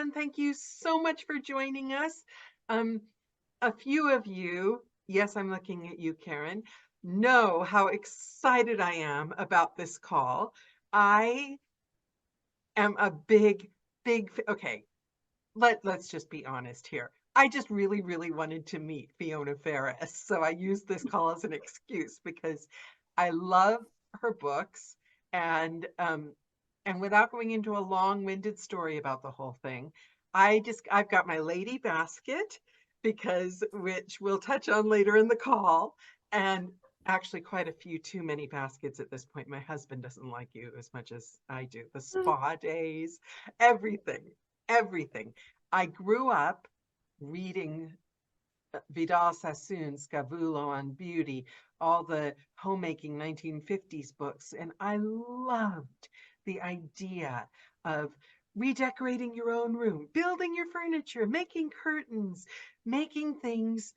everyone. Thank you so much for joining us. Um, a few of you, yes, I'm looking at you, Karen, know how excited I am about this call. I am a okay, let's just be honest here. I just really, really wanted to meet Fiona Ferris. So I used this call as an excuse because I love her books and without going into a long-winded story about the whole thing, I've got my lady basket because which we'll touch on later in the call, and actually quite a few too many baskets at this point. My husband doesn't like you as much as I do. The spa days, everything, everything. I grew up reading Vidal Sassoon's Scavulo on Beauty, all the homemaking 1950s books, and I loved the idea of redecorating your own room, building your furniture, making curtains, making things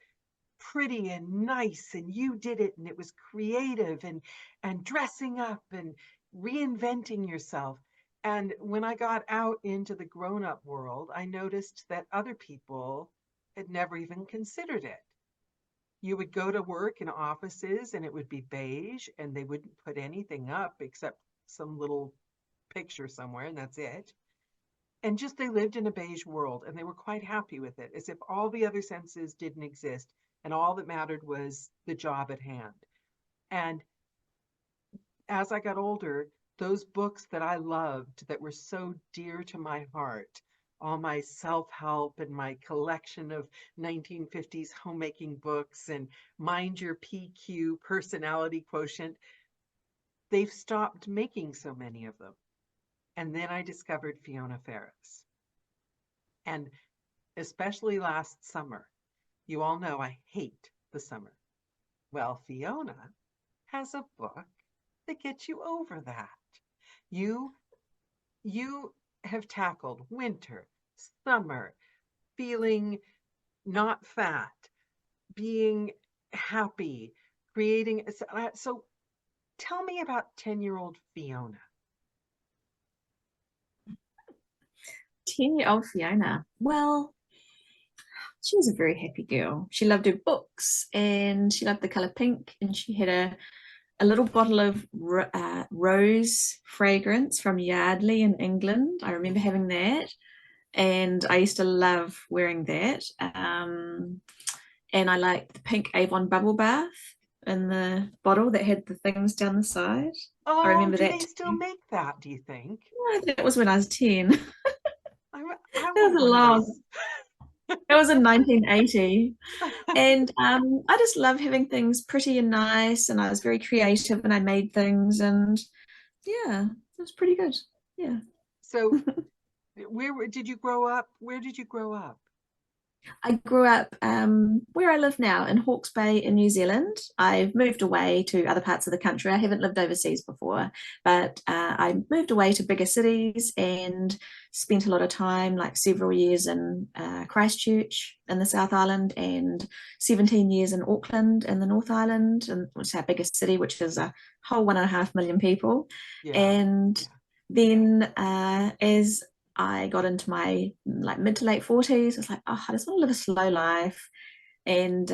pretty and nice, and you did it, and it was creative, and dressing up and reinventing yourself. And when I got out into the grown-up world, I noticed that other people had never even considered it. You would go to work in offices and it would be beige and they wouldn't put anything up except some little picture somewhere, and that's it. And just they lived in a beige world and they were quite happy with it, as if all the other senses didn't exist and all that mattered was the job at hand. And as I got older, those books that I loved that were so dear to my heart, all my self-help and my collection of 1950s homemaking books and Mind Your PQ, Personality Quotient, they've stopped making so many of them. And then I discovered Fiona Ferris. And especially last summer, you all know I hate the summer. Well, Fiona has a book that gets you over that. You you have tackled winter, summer, feeling not fat, being happy, creating. So tell me about 10-year-old Fiona. 10-year-old Fiona. Well, she was a very happy girl. She loved her books and she loved the color pink, and she had a little bottle of rose fragrance from Yardley in England. I remember having that, and I used to love wearing that. And I liked the pink Avon bubble bath in the bottle that had the things down the side. I Oh, remember do that they still too. make that, do you think? That was when I was 10. I That want was a one of long, those. that was in 1980. And I just love having things pretty and nice, and I was very creative and I made things, and yeah, it was pretty good. Yeah. So where did you grow up? Where did you grow up? I grew up where I live now in Hawke's Bay in New Zealand. I've moved away to other parts of the country. I haven't lived overseas before, but I moved away to bigger cities and spent a lot of time, like several years in Christchurch in the South Island and 17 years in Auckland in the North Island, and which is our biggest city, which is a whole 1.5 million people. Yeah, And yeah. then as I got into my like mid to late 40s. It's like, oh, I just want to live a slow life. And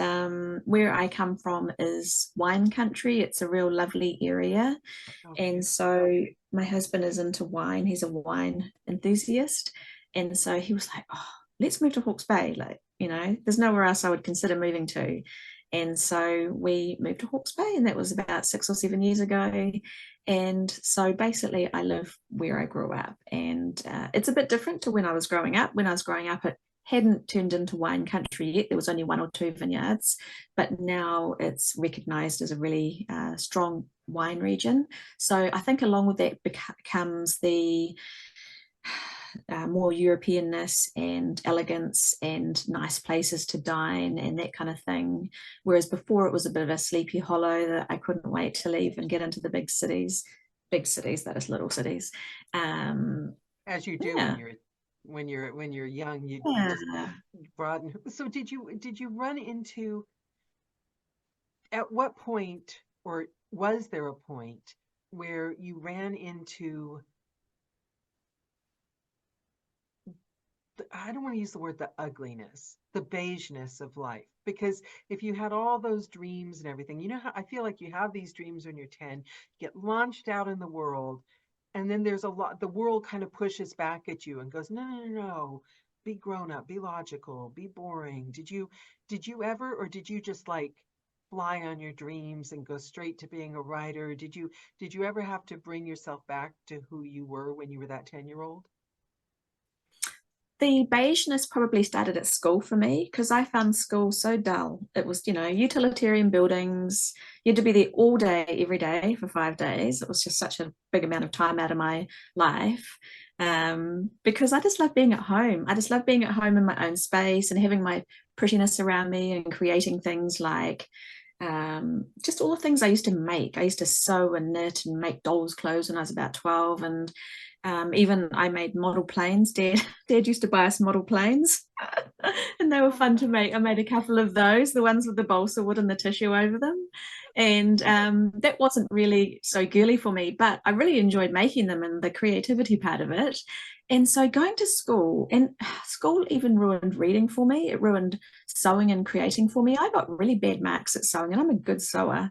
where I come from is wine country. It's a real lovely area. Okay. And so my husband is into wine. He's a wine enthusiast. And so he was like, oh, let's move to Hawke's Bay. Like, there's nowhere else I would consider moving to. And so we moved to Hawke's Bay, and that was about 6 or 7 years ago. And so basically, I live where I grew up, and it's a bit different to when I was growing up. When I was growing up, it hadn't turned into wine country yet. There was only 1 or 2 vineyards, but now it's recognized as a really strong wine region. So I think along with that comes the more Europeanness and elegance and nice places to dine and that kind of thing. Whereas before it was a bit of a sleepy hollow that I couldn't wait to leave and get into the big cities, that is little cities. As you do Yeah. when you're young, you just Yeah. broaden. So did you run into, at what point, or was there a point where you ran into I don't want to use the word the ugliness, the beigeness of life. Because if you had all those dreams and everything, you know how I feel like you have these dreams when you're 10, get launched out in the world, and then there's a lot, the world kind of pushes back at you and goes, no, no, no, no, be grown up, be logical, be boring. Did you ever, or did you just like fly on your dreams and go straight to being a writer? Did you ever have to bring yourself back to who you were when you were that 10-year-old? The beigeness probably started at school for me because I found school so dull. It was, utilitarian buildings. You had to be there all day, every day for 5 days. It was just such a big amount of time out of my life. Because I just love being at home. I just love being at home in my own space and having my prettiness around me and creating things like just all the things I used to make. I used to sew and knit and make dolls' clothes when I was about 12. And even I made model planes. Dad used to buy us model planes, and they were Oh, fun to make. I made a couple of those, the ones with the balsa wood and the tissue over them, and that wasn't really so girly for me, but I really enjoyed making them and the creativity part of it. And so going to school, and school even ruined reading for me. It ruined sewing and creating for me. I got really bad marks at sewing, and I'm a good sewer.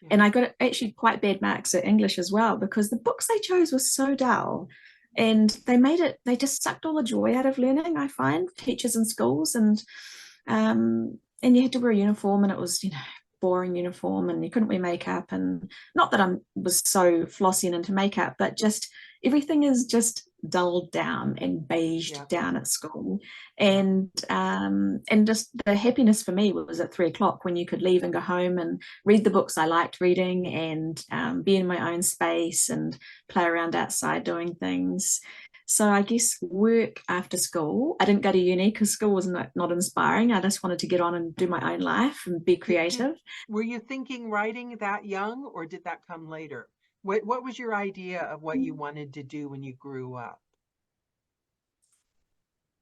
yeah. And I got actually quite bad marks at English as well because the books they chose were so dull, and they just sucked all the joy out of learning. I find teachers in schools, and you had to wear a uniform, and it was boring uniform, and you couldn't wear makeup. And not that I was so flossy and into makeup, but just everything is just dulled down and beiged Yeah. down at school. Yeah. And just the happiness for me was at 3 o'clock when you could leave and go home and read the books I liked reading, and be in my own space and play around outside doing things. So I guess work after school. I didn't go to uni because school was not inspiring. I just wanted to get on and do my own life and be Did creative. were you thinking writing that young, or did that come later? What was your idea of what you wanted to do when you grew up?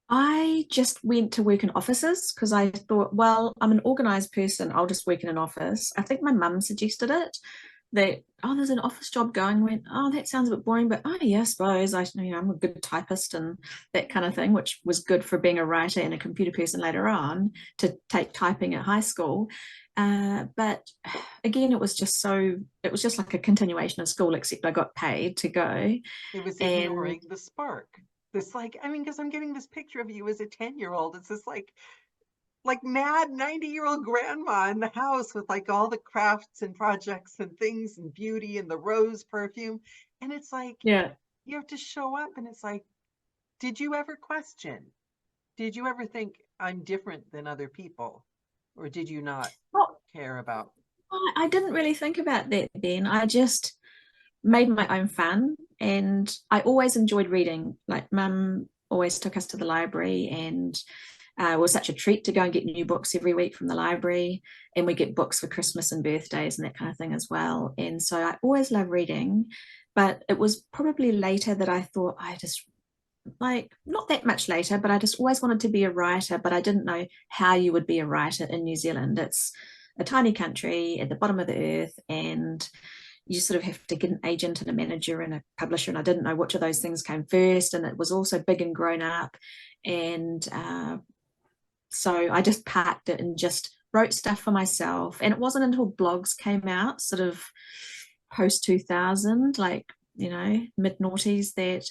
I just went to work in offices because I thought, well, I'm an organized person. I'll just work in an office. I think my mum suggested it that, oh, there's an office job going. I went, oh, that sounds a bit boring, but oh, yeah, I suppose I'm a good typist and that kind of thing, which was good for being a writer and a computer person later on to take typing at high school. But again, it was just like a continuation of school, except I got paid to go. It was And ignoring the spark. This like, I mean, because I'm getting this picture of you as a 10-year-old. It's this like mad 90-year-old grandma in the house with like all the crafts and projects and things and beauty and the rose perfume. And it's like yeah, you have to show up, and it's like, did you ever question? Did you ever think I'm different than other people? Or did you not well, care about? I didn't really think about that then. I just made my own fun, and I always enjoyed reading. Like mum always took us to the library, and it was such a treat to go and get new books every week from the library. And we get books for Christmas and birthdays and that kind of thing as well. And so I always love reading, but it was probably later that I thought I just like not that much later, but I just always wanted to be a writer, but I didn't know how you would be a writer in New Zealand. It's a tiny country at the bottom of the earth, and you sort of have to get an agent and a manager and a publisher. And I didn't know which of those things came first. And it was also big and grown up. And so I just parked it and just wrote stuff for myself. And it wasn't until blogs came out, sort of post 2000, like, mid noughties, that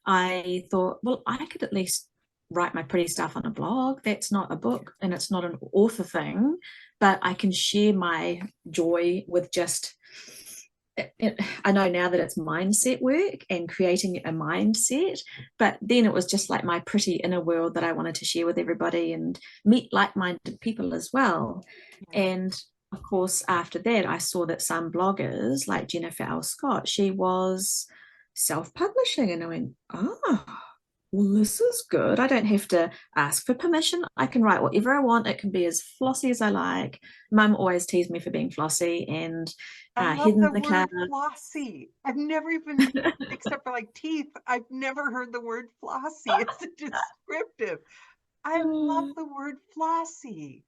I thought, well, I could at least write my pretty stuff on a blog. That's not a book and it's not an author thing, but I can share my joy with just I know now that it's mindset work and creating a mindset, but then it was just like my pretty inner world that I wanted to share with everybody and meet like-minded people as well. Yeah. And of course, after that, I saw that some bloggers like Jennifer L. Scott, she was self-publishing, and I went, oh, well, this is good. I don't have to ask for permission. I can write whatever I want. It can be as flossy as I like. Mum always teased me for being flossy and I love hidden the the cloud. word flossy. I've never even, except for like teeth, I've never heard the word flossy. It's a descriptive. I love the word flossy.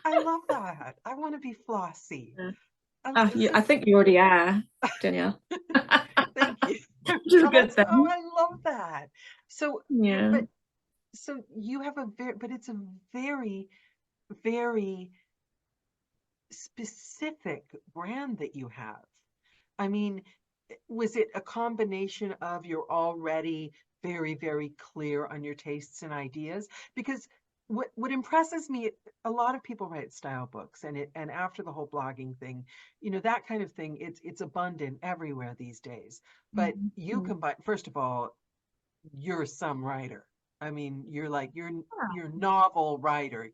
I love that. I want to be flossy. Yeah, So I think you already are, Danielle. thank you. Which is a Oh, good that's, oh, thing. I love that. So, Yeah. but So you have a very, but it's a very, very specific brand that you have. I mean, was it a combination of you're already very, very clear on your tastes and ideas? Because what impresses me, a lot of people write style books, and after the whole blogging thing, that kind of thing, it's abundant everywhere these days. But you Mhm. combine, first of all, you're some writer. I mean, you're like Yeah. you're novel writer.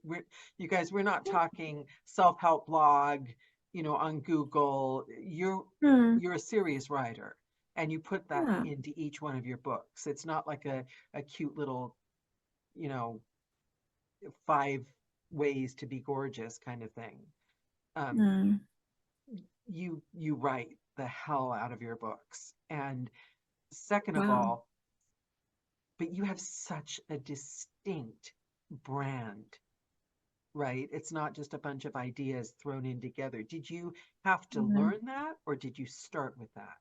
You guys, we're not talking self-help blog, on Google. Hmm. You're a serious writer, and you put that Yeah. into each one of your books. It's not like a cute little, you know, 5 ways to be gorgeous kind of thing. Um, Hmm. you write the hell out of your books. And second of Wow. all, but you have such a distinct brand, right? It's not just a bunch of ideas thrown in together. Did you have to Hmm. learn that, or did you start with that?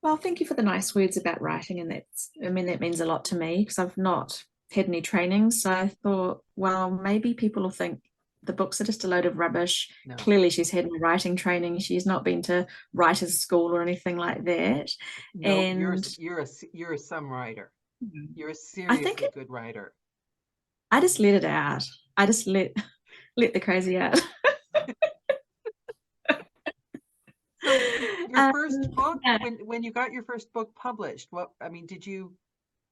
Well, thank you for the nice words about writing, and I mean, that means a lot to me because I've not had any training. So I thought, well, maybe people will think the books are just a load of rubbish. No, Clearly, she's had no writing training. She's not been to writers' school or anything like that. no, And you're a some writer. You're a I think seriously good writer. I just let it out. I just let the crazy out. So your Um, first book, yeah, when you got your first book published, I mean,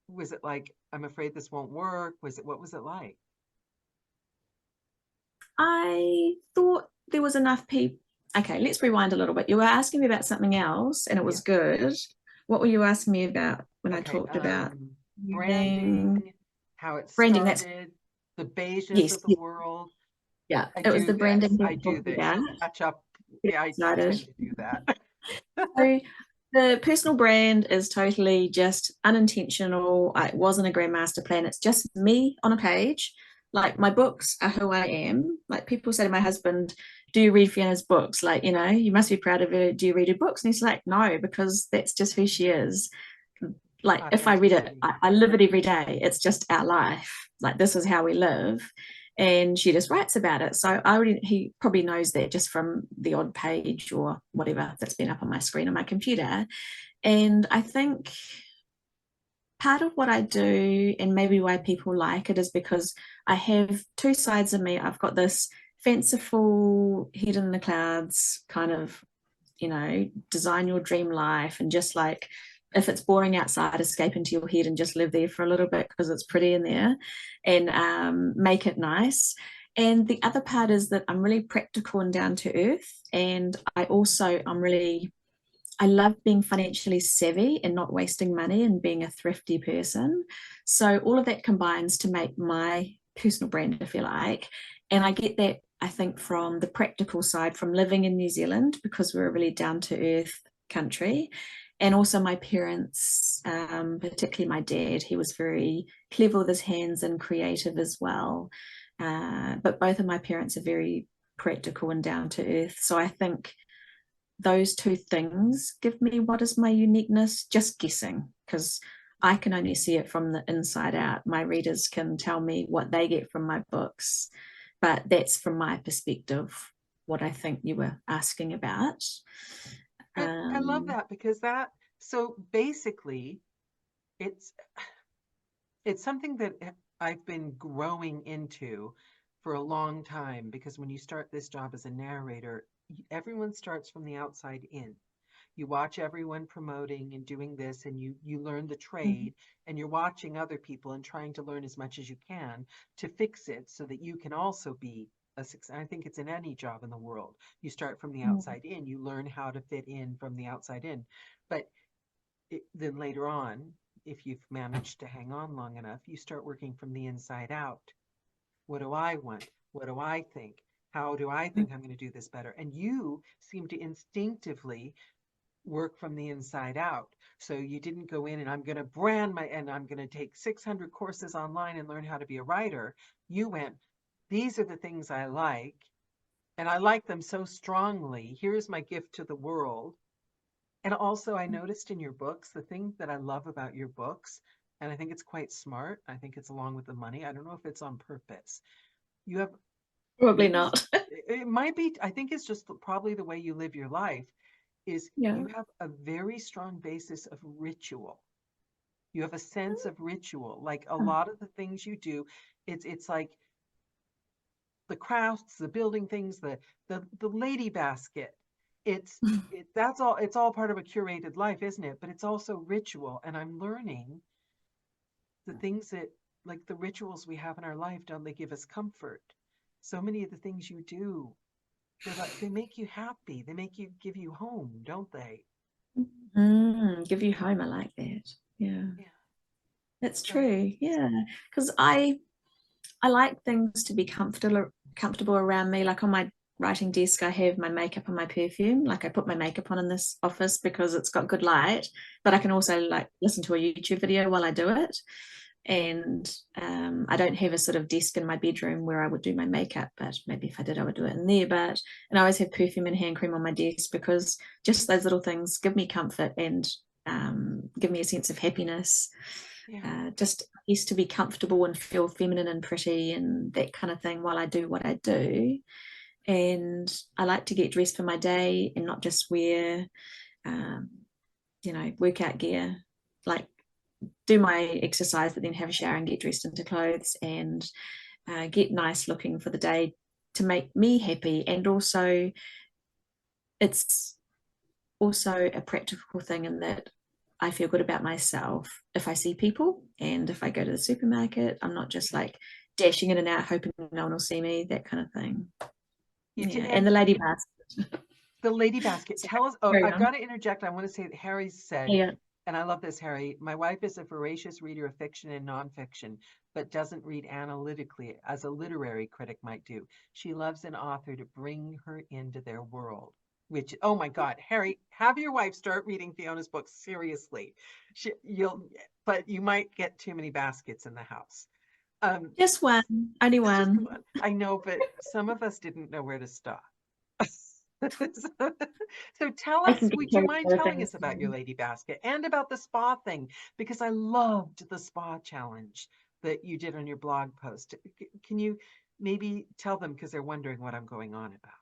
was it like, I'm afraid this won't work? What was it like? I thought there was enough people. Okay, let's rewind a little bit. You were asking me about something else, and it was Yeah. good. What were you asking me about when I Okay. talked about reading? Branding, how it Branding, that's started, the beigeness yes, of the yes, world. yeah. I It was do the this. branding that I I do talked this. about. Catch up. Get Yeah, I excited. tend to do that. So the personal brand is totally just unintentional. It wasn't a grand master plan. It's just me on a page. Like my books are who I am. Like people say to my husband, "Do you read Fiona's books? Like, you must be proud of her. Do you read her books?" And he's like, "No, because that's just who she is." Like if I read it, Authenticity. I live it every day. It's just our life. Like this is how we live. And she just writes about it. So he probably knows that just from the odd page or whatever that's been up on my screen on my computer. And I think part of what I do and maybe why people like it is because I have two sides of me. I've got this fanciful head in the clouds kind of, design your dream life and just like if it's boring outside, escape into your head and just live there for a little bit because it's pretty in there and make it nice. And the other part is that I'm really practical and down to earth. And I love being financially savvy and not wasting money and being a thrifty person. So all of that combines to make my personal brand, I feel like. And I get that, I think, from the practical side, from living in New Zealand, because we're a really down to earth country. And also my parents, particularly my dad, he was very clever with his hands and creative as well. But both of my parents are very practical and down to earth. So I think those two things give me what is my uniqueness, just guessing, because I can only see it from the inside out. My readers can tell me what they get from my books, but that's from my perspective, what I think you were asking about. I love Um, that because so basically it's it's something that I've been growing into for a long time, because when you start this job as a narrator, everyone starts from the outside in. You watch everyone promoting and doing this, and you learn the trade, and you're watching other people and trying to learn as much as you can to fix it so that you can also be a success. I think it's in any job in the world. You start from the outside in, you learn how to fit in from the outside in. But then later on, if you've managed to hang on long enough, you start working from the inside out. What do I want? What do I think? How do I think I'm going to do this better? And you seem to instinctively work from the inside out. So you didn't go in and I'm going to take 600 courses online and learn how to be a writer. You went, these are the things I like, and I like them so strongly. Here's my gift to the world. And also, I noticed in your books, the thing that I love about your books, and I think it's quite smart. I think it's along with the money. I don't know if it's on purpose. You have Probably maybe not. it might be, I think it's just probably the way you live your life is Yeah. you have a very strong basis of ritual. You have a sense of ritual. Like a lot of the things you do, it's like the crafts, the building things, the lady basket. It's that's all, it's all part of a curated life, isn't it? But it's also ritual. And I'm learning the things that, like the rituals we have in our life, don't they give us comfort? So many of the things you do, they're like, they make you happy. They make you, give you home, don't they? Give you home. I like that. Yeah, Yeah. that's So true. Yeah, because I like things to be comfortable around me. Like on my writing desk, I have my makeup and my perfume. Like I put my makeup on in this office because it's got good light, but I can also like listen to a YouTube video while I do it. And I don't have a sort of desk in my bedroom where I would do my makeup, but maybe if I did, I would do it in there. But and I always have perfume and hand cream on my desk because just those little things give me comfort and give me a sense of happiness. yeah. Just used to be comfortable and feel feminine and pretty and that kind of thing while I do what I do. And I like to get dressed for my day and not just wear, um, workout gear. Like do my exercise, but then have a shower and get dressed into clothes and get nice looking for the day to make me happy. And also, it's also a practical thing in that I feel good about myself if I see people and if I go to the supermarket, I'm not just like dashing in and out hoping no one will see me, that kind of thing. You Yeah, did, and and the lady basket. the lady basket. So, Tell us. Oh, carry I've on. got to interject. I want to say that Harry said, Yeah. and I love this, Harry. My wife is a voracious reader of fiction and nonfiction, but doesn't read analytically as a literary critic might do. She loves an author to bring her into their world. Which, oh my God, Harry, have your wife start reading Fiona's books seriously. You'll, but you might get too many baskets in the house. Um, Just one, only it's just one. one. I know, but some of us didn't know where to stop. So, so tell I can us, get would you carried mind away with telling things. us about your lady basket and about the spa thing? Because I loved the spa challenge that you did on your blog post. Can you maybe tell them, because they're wondering what I'm going on about?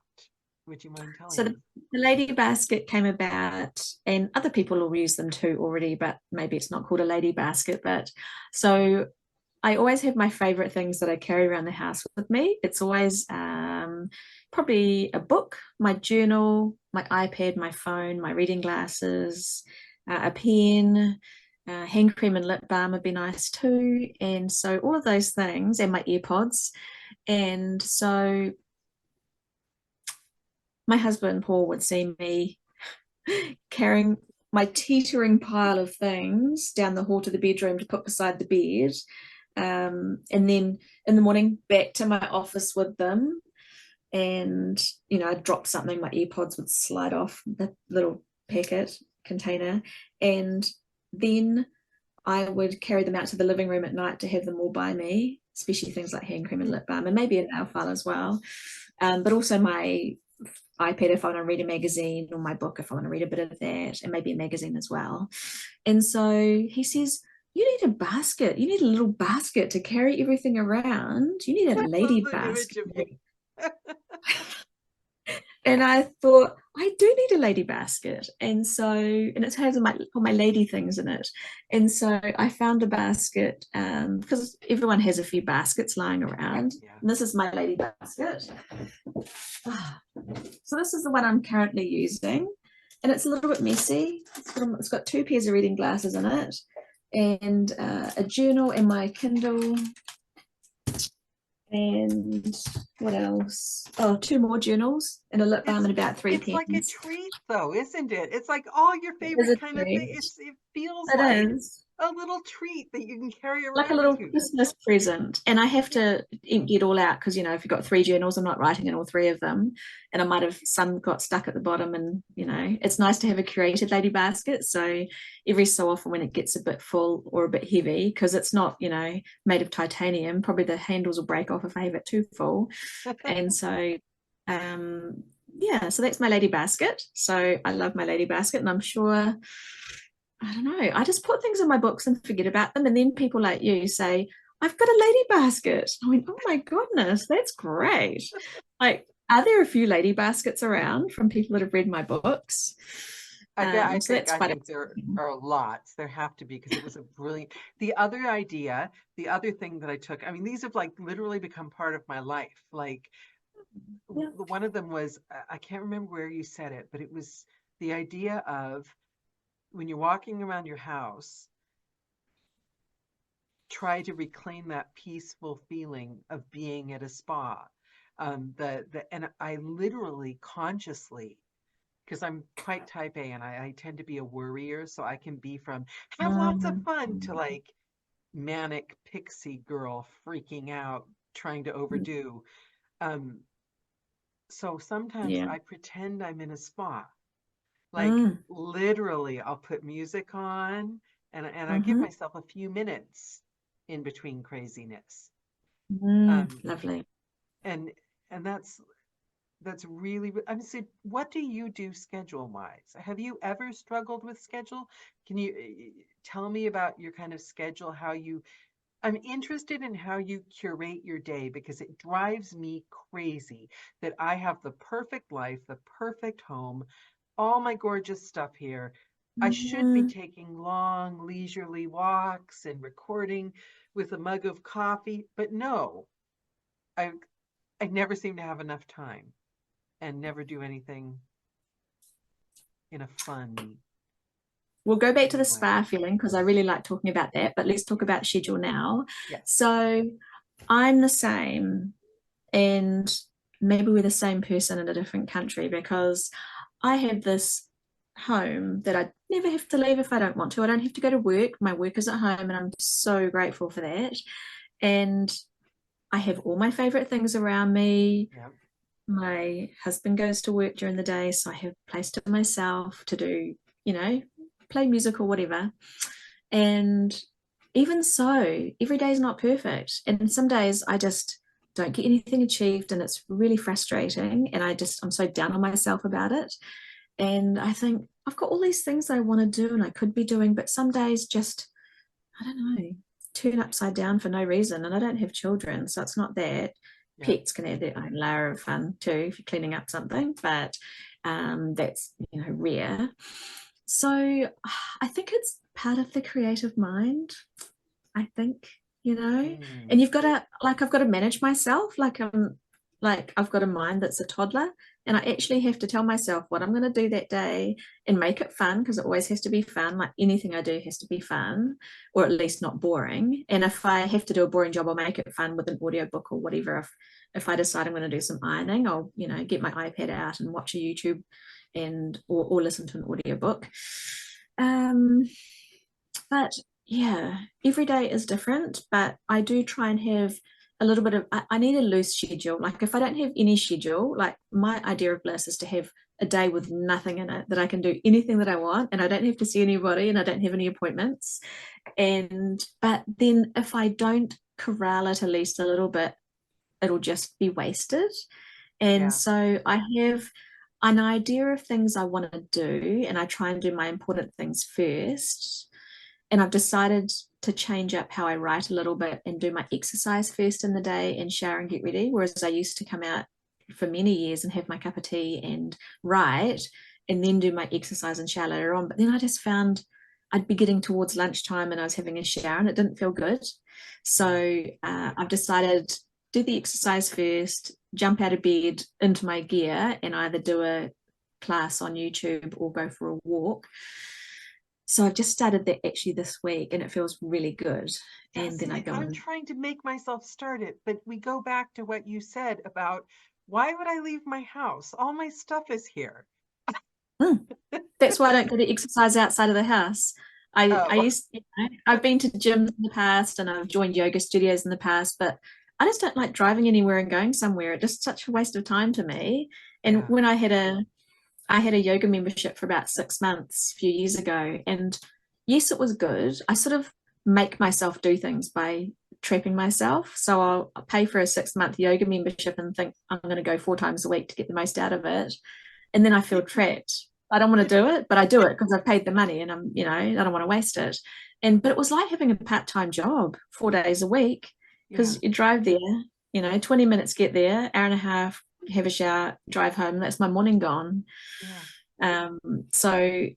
Would you mind So telling the, them? the lady basket came about, and other people will use them too already, but maybe it's not called a lady basket. But so I always have my favorite things that I carry around the house with me. It's always probably a book, my journal, my iPad, my phone, my reading glasses, a pen, hand cream and lip balm would be nice too. And so all of those things, and my earpods. And so my husband Paul would see me carrying my teetering pile of things down the hall to the bedroom to put beside the bed. And then in the morning back to my office with them. And, I'd drop something, my earpods would slide off the little packet container. And then I would carry them out to the living room at night to have them all by me, especially things like hand cream and lip balm, and maybe a nail file as well. But also my iPad if I want to read a magazine, or my book if I want to read a bit of that, and maybe a magazine as well. And so he says, you need a basket. You need a little basket to carry everything around. You need a I love lady the image basket. of you. And I thought, I do need a lady basket. And so, and it has all my lady things in it. And so I found a basket because everyone has a few baskets lying around. Yeah. And this is my lady basket. So this is the one I'm currently using. And it's a little bit messy. It's got two pairs of reading glasses in it, and a journal and my Kindle. And what else? Oh, two more journals and a lip balm It's and about three it's like a pens. treat though, isn't it? It's like all your It is favorite a kind of thing. treat. It feels It like is. a little treat that you can carry Like a around with little you. Christmas present. And I have Yeah. to empty it all out because, if you've got three journals, I'm not writing in all three of them. And I might have some got stuck at the bottom. And, it's nice to have a curated lady basket. So every so often when it gets a bit full or a bit heavy, because it's not, made of titanium, probably the handles will break off if I have it too full. And so, yeah, so that's my lady basket. So I love my lady basket. And I'm sure I don't know, I just put things in my books and forget about them. And then people like you say, I've got a lady basket. I went, oh my goodness, that's great. Like, are there a few lady baskets around from people that have read my books? So that's I quite think there exciting. are lots. There have to be because it was a brilliant. The other idea, the other thing that I took, I mean, these have like literally become part of my life. Like Yeah. one of them was, I can't remember where you said it, but it was the idea of when you're walking around your house, try to reclaim that peaceful feeling of being at a spa. And I literally consciously, because I'm quite type A and I tend to be a worrier, so I can be from have lots of Mm, fun to like manic pixie girl freaking out, trying to overdo. Um, so sometimes yeah. I pretend I'm in a spa. Like Mm, literally, I'll put music on and I give mm-hmm. myself a few minutes in between craziness. Um, Lovely. and and that's really, I mean, so what do you do schedule wise? Have you ever struggled with schedule? Can you tell me about your kind of schedule, how you, I'm interested in how you curate your day because it drives me crazy that I have the perfect life, the perfect home, all my gorgeous stuff here. I should be Mm, taking long, leisurely walks and recording with a mug of coffee, but no, I I never seem to have enough time and never do anything in a fun, we'll go back to funny the way. spa feeling because I really like talking about that, but let's talk Yes. about schedule now. Yes. So I'm the same, and maybe we're the same person in a different country because I have this home that I never have to leave if I don't want to. I don't have to go to work. My work is at home, and I'm so grateful for that. And I have all my favorite things around me. Yeah. My husband goes to work during the day, so I have a place to myself to do, you know, play music or whatever. And even so, every day is not perfect. And some days I just don't get anything achieved and it's really frustrating. And I'm so down on myself about it. And I think I've got all these things that I want to do and I could be doing, but some days just, I don't know, turn upside down for no reason. And I don't have children, so it's not that. Yeah. Pets can add their own layer of fun too if you're cleaning up something, but that's rare. So I think it's part of the creative mind. I think, and Mm. you've got to like I've got to manage myself like I've got a mind that's a toddler and I actually have to tell myself what I'm going to do that day and make it fun because it always has to be fun. Like anything I do has to be fun or at least not boring. And if I have to do a boring job, I'll make it fun with an audiobook or whatever. If I decide I'm going to do some ironing, I'll, get my iPad out and watch a YouTube or listen to an audiobook. Um, but yeah, every day is different, but I do try and have a little bit of, I need a loose schedule. Like if I don't have any schedule, like my idea of bliss is to have a day with nothing in it, that I can do anything that I want and I don't have to see anybody and I don't have any appointments. But then if I don't corral it at least a little bit, it'll just be wasted. And Yeah. so I have an idea of things I want to do, and I try and do my important things first. And I've decided to change up how I write a little bit and do my exercise first in the day and shower and get ready. Whereas I used to come out for many years and have my cup of tea and write and then do my exercise and shower later on. But then I just found I'd be getting towards lunchtime and I was having a shower and it didn't feel good. Yeah. So I've decided do the exercise first, jump out of bed into my gear and either do a class on YouTube or go for a walk. So I've just started that actually this week and it feels really good. Yeah. And then I See, go I'm and trying to make myself start it, but we go back to what you said about why would I leave my house? All my stuff is here. mm, that's why I don't go to exercise outside of the house. I Oh, used, I've been to gyms in the past and I've joined yoga studios in the past, but I just don't like driving anywhere and going somewhere. It's just such a waste of time to me. And yeah. when I had a yoga membership for about 6 months a few years ago. And yes, it was good. I sort of make myself do things by trapping myself. So I'll pay for a 6 month yoga membership and think I'm going to go 4 times a week to get the most out of it. And then I feel trapped. I don't want to do it, but I do it because I've paid the money and I don't want to waste it. But it was like having a part-time job, 4 days a week, Yeah, because you drive there, 20 minutes get there, hour and a half, have a shower, drive home. That's my morning gone. yeah, Um, so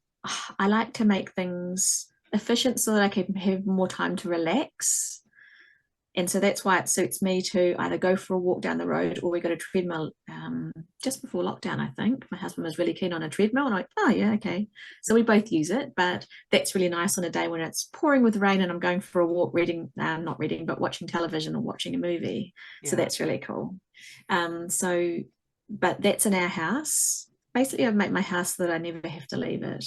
I like to make things efficient so that I can have more time to relax. And so that's why it suits me to either go for a walk down the road or we got a treadmill just before lockdown, I think. My husband was really keen on a treadmill and I'm like, oh, yeah, okay. So we both use it, but that's really nice on a day when it's pouring with rain and I'm going for a walk reading, not reading, but watching television or watching a movie. So yeah. that's really cool. But that's in our house. Basically, I've made my house so that I never have to leave it.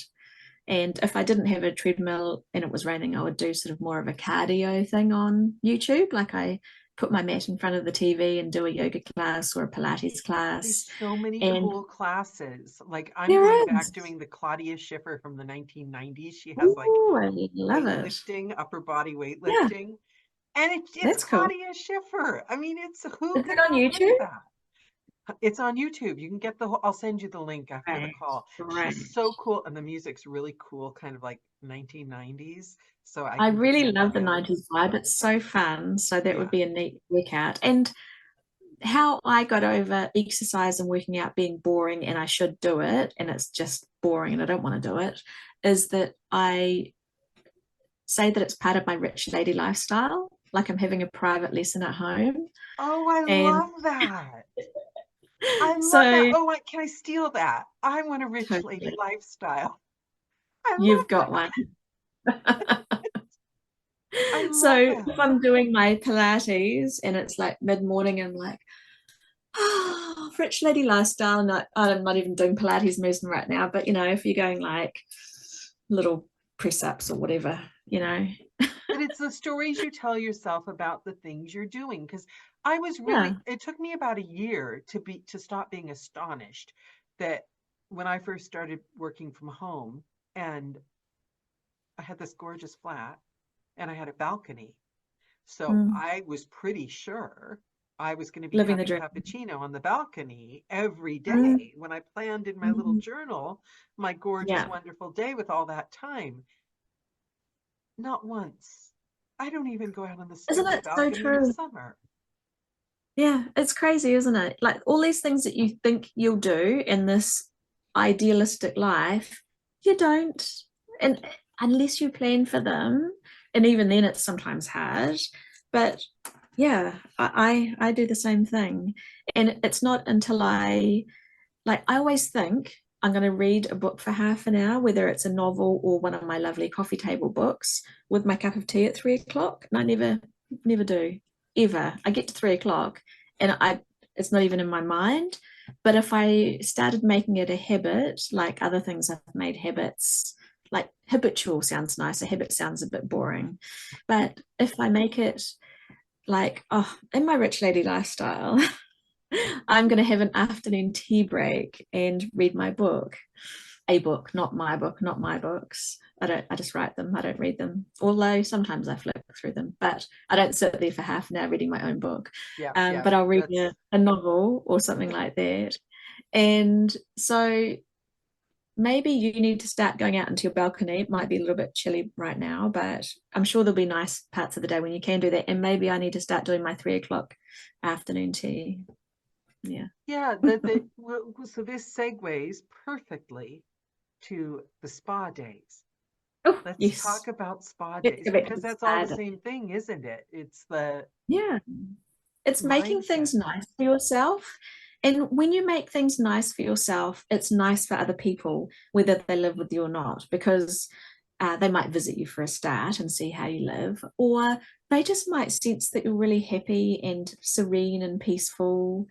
And if I didn't have a treadmill and it was raining, I would do sort of more of a cardio thing on YouTube. Like I put my mat in front of the TV and do a yoga class or a Pilates class. There's so many And cool classes. Like I'm going there back is. doing the Claudia Schiffer from the 1990s. She has like Oh, I love it. weightlifting, upper body Yeah, weightlifting. And it's that's cool. Claudia Schiffer. I mean, it's who Is could it on not like YouTube? that? It's on YouTube. You can get the whole, I'll send you the link after the Right, call. She's right. so cool. And the music's really cool, kind of like 1990s. So I I can give you really a love the feel. 90s vibe. It's so fun. So that would Yeah. be a neat workout. And how I got over exercise and working out being boring and I should do it and it's just boring and I don't want to do it is that I say that it's part of my rich lady lifestyle. Like I'm having a private lesson at home. Oh, I And love that. I love that. so Oh, can I steal that? I want a rich lady totally, lifestyle. I you've love got that. one. I So love if that. I'm doing my Pilates and it's like mid-morning, I'm like, oh, rich lady lifestyle. And I'm not even doing Pilates moves right now, but if you're going like little press ups or whatever, you know, But it's the stories you tell yourself about the things you're doing. Because I was yeah. really, it took me about a year to stop being astonished that when I first started working from home and I had this gorgeous flat and I had a balcony. So Mm. I was pretty sure I was going to be Living the having dream. cappuccino on the balcony every Mm. day when I planned in my little Mm. journal my gorgeous, Yeah. wonderful day with all that time. Not once. I don't even go out on the Isn't stupid it so balcony in the true? summer. Yeah, it's crazy, isn't it? Like all these things that you think you'll do in this idealistic life, you don't. And unless you plan for them, and even then it's sometimes hard. But yeah, I do the same thing. And it's not until I always think I'm going to read a book for half an hour, whether it's a novel or one of my lovely coffee table books with my cup of tea at 3 o'clock. And I never do, ever. I get to 3 o'clock and it's not even in my mind. But if I started making it a habit, like other things I've made habits, like habitual sounds nice, a habit sounds a bit boring. But if I make it like, oh, in my rich lady lifestyle, I'm going to have an afternoon tea break and read my book. A book, not my book, not my books. I just write them. I don't read them. Although sometimes I flip through them, but I don't sit there for half an hour reading my own book. Yeah, yeah, But I'll read that's a novel or something like that. And so maybe you need to start going out into your balcony. It might be a little bit chilly right now, but I'm sure there'll be nice parts of the day when you can do that. And maybe I need to start doing my 3 o'clock afternoon tea. Yeah. yeah. So this segues perfectly to the spa days. Oh, Let's yes. talk about spa Let's days go back to because the that's all the side. same thing, isn't it? It's the Yeah. It's making mindset. things nice for yourself. And when you make things nice for yourself, it's nice for other people, whether they live with you or not, because they might visit you for a start and see how you live, or they just might sense that you're really happy and serene and peaceful.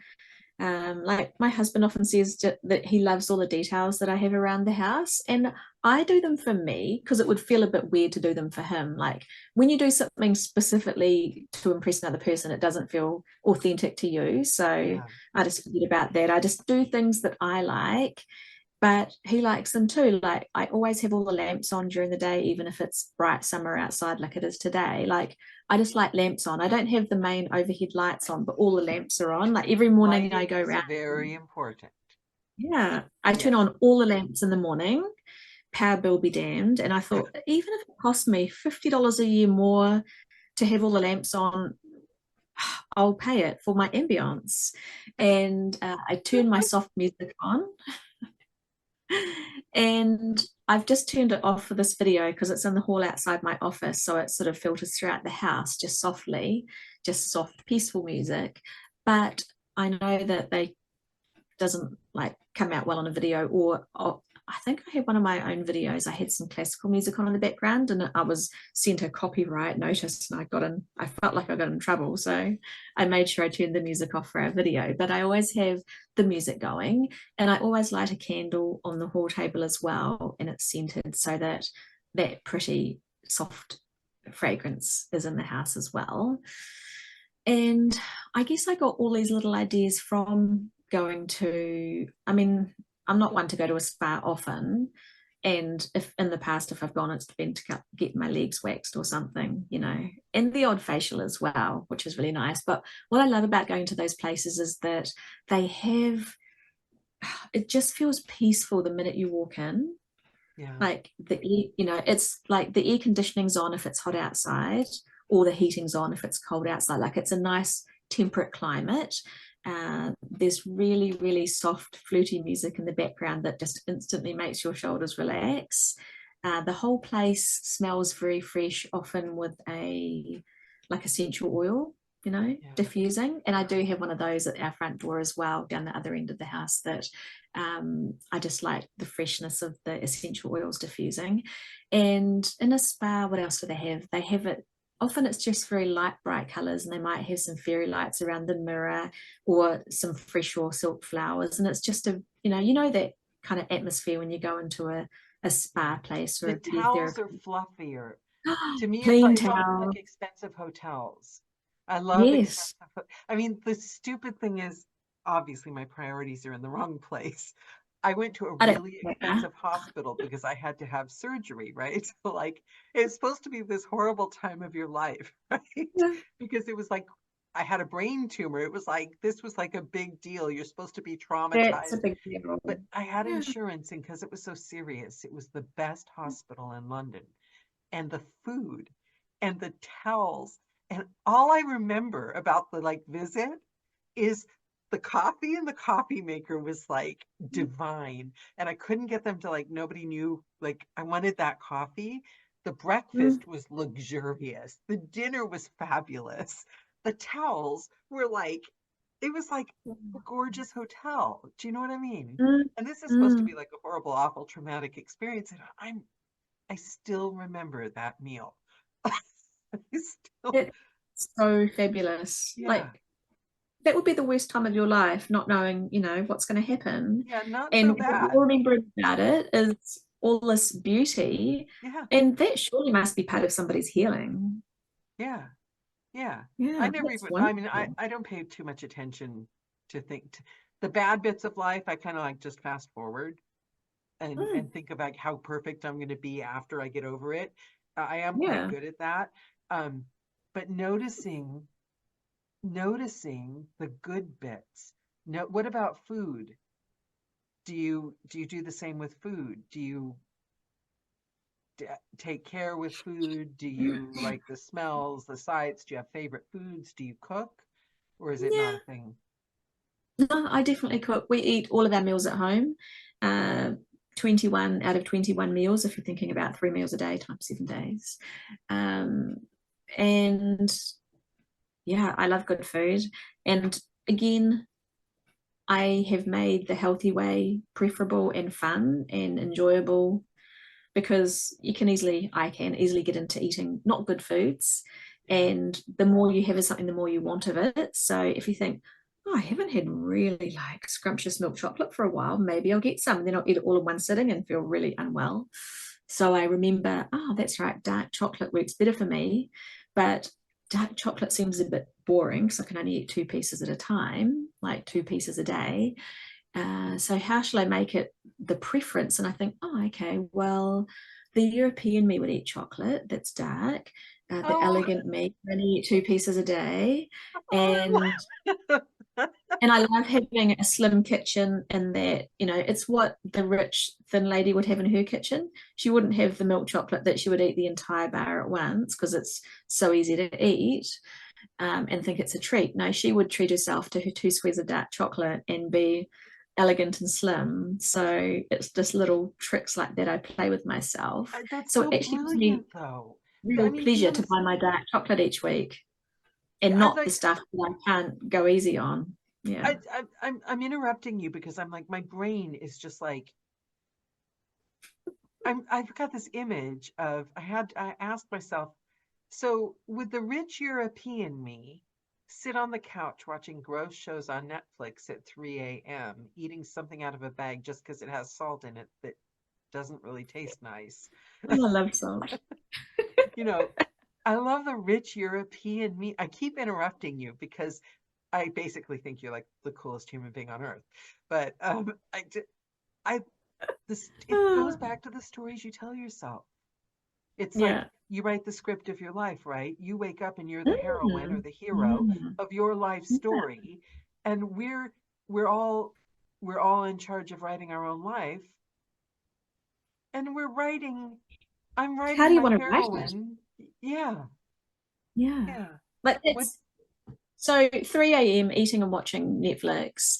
Like my husband often says that he loves all the details that I have around the house, and I do them for me because it would feel a bit weird to do them for him. Like when you do something specifically to impress another person, it doesn't feel authentic to you. So Yeah. I just forget about that. I just do things that I like, but he likes them too. Like I always have all the lamps on during the day, even if it's bright summer outside like it is today. Like I just like lamps on. I don't have the main overhead lights on, but all the lamps are on. Like every morning I Lighting go is around. very important. Yeah, I Yeah. turn on all the lamps in the morning, power bill be damned. And I thought, even if it cost me $50 a year more to have all the lamps on, I'll pay it for my ambience. And I turn my soft music on, and I've just turned it off for this video because it's in the hall outside my office. So it sort of filters throughout the house just softly, just soft, peaceful music. But I know that they doesn't like come out well on a video, or I think I had one of my own videos. I had some classical music on in the background, and I was sent a copyright notice, and I felt like I got in trouble. So I made sure I turned the music off for our video. But I always have the music going, and I always light a candle on the hall table as well, and it's scented so that that pretty soft fragrance is in the house as well. And I guess I got all these little ideas from going to, I mean, I'm not one to go to a spa often. And if in the past, if I've gone, it's been to get my legs waxed or something, you know, and the odd facial as well, which is really nice. But what I love about going to those places is that they have, it just feels peaceful the minute you walk in. Yeah. Like you know, it's like the air conditioning's on if it's hot outside, or the heating's on if it's cold outside. Like it's a nice temperate climate. There's really, really soft, fluty music in the background that just instantly makes your shoulders relax. The whole place smells very fresh, often with a like essential oil, you know, Yeah. diffusing. And I do have one of those at our front door as well, down the other end of the house, that I just like the freshness of the essential oils diffusing. And in a spa, what else do they have? They have it, often it's just very light, bright colors, and they might have some fairy lights around the mirror or some fresh or silk flowers. And it's just you know that kind of atmosphere when you go into a spa place or The a beauty towels therapy. are fluffier. To me, Clean it's almost like towel. expensive hotels. I love Yes. expensive. I mean, the stupid thing is, obviously, my priorities are in the wrong place. I went to a I don't really care. expensive hospital because I had to have surgery, right? So, like, it's supposed to be this horrible time of your life, right? Yeah. Because it was like I had a brain tumor. It was like this was like a big deal. You're supposed to be That's a traumatized. big deal. But I had Yeah. insurance, and because it was so serious, it was the best hospital in London. And the food and the towels. And all I remember about the like visit is the coffee in the coffee maker was like divine. And I couldn't get them to like, nobody knew, like, I wanted that coffee. The Mm. breakfast was luxurious. The dinner was fabulous. The towels were like, it was like a gorgeous hotel. Do you know what I mean? Mm. And this is supposed to be Mm. like a horrible, awful, traumatic experience. And I still remember that meal. I still, It's so fabulous. yeah, Like that would be the worst time of your life, not knowing, you know, what's going to happen. yeah, not And so what bad. you're remembering about it is all this beauty. Yeah, And that surely must be part of somebody's healing. yeah, yeah. I Yeah, never that's even, I mean, wonderful. I don't pay too much attention to the bad bits of life. I kind of like just fast forward Mm, and think about how perfect I'm going to be after I get over it. I am quite yeah. good at that. Um, but noticing the good bits. No, what about food? Do you do the same with food? Do you take care with food? Do you like the smells, the sights? Do you have favorite foods? Do you cook, or is it not Yeah. a thing? No, I definitely cook. We eat all of our meals at home. Uh, 21 out of 21 meals, if you're thinking about 3 meals a day times 7 days. Um, and yeah, I love good food. And again, I have made the healthy way preferable and fun and enjoyable, because I can easily get into eating not good foods. Yeah. And the more you have of something, the more you want of it. So if you think, oh, I haven't had really like scrumptious milk chocolate for a while, maybe I'll get some. And then I'll eat it all in one sitting and feel really unwell. So I remember, oh, that's right, dark chocolate works better for me. But dark chocolate seems a bit boring, so I can only eat 2 pieces at a time, like 2 pieces a day. So how shall I make it the preference? And I think, oh, okay, well, the European me would eat chocolate that's dark. The Oh, elegant me can only eat 2 pieces a day. oh, And I love And I love having a slim kitchen in that, it's what the rich, thin lady would have in her kitchen. She wouldn't have the milk chocolate that she would eat the entire bar at once because it's so easy to eat, and think it's a treat. No, she would treat herself to her 2 squares of dark chocolate and be elegant and slim. So it's just little tricks like that I play with myself. That's So so it actually gives me brilliant, though. I real mean, pleasure to Fiona's, buy my dark chocolate each week and I not the like, stuff that I can't go easy on. Yeah. I'm interrupting you because I'm like, my brain is just like, I've got this image of, I asked myself, so would the rich European me sit on the couch watching gross shows on Netflix at 3 a.m., eating something out of a bag just because it has salt in it that doesn't really taste nice? Oh, I love salt. You know, I love the rich European me. I keep interrupting you because I basically think you're like the coolest human being on earth. But I, this, it goes back to the stories you tell yourself. It's like Yeah. you write the script of your life, right? You wake up and you're the heroine or Mm, the hero mm, of your life yeah. story, and we're all we're all in charge of writing our own life, and I'm How writing do you my want to write it? heroine. Yeah, Yeah. yeah. Like What it's so 3 a.m. eating and watching Netflix.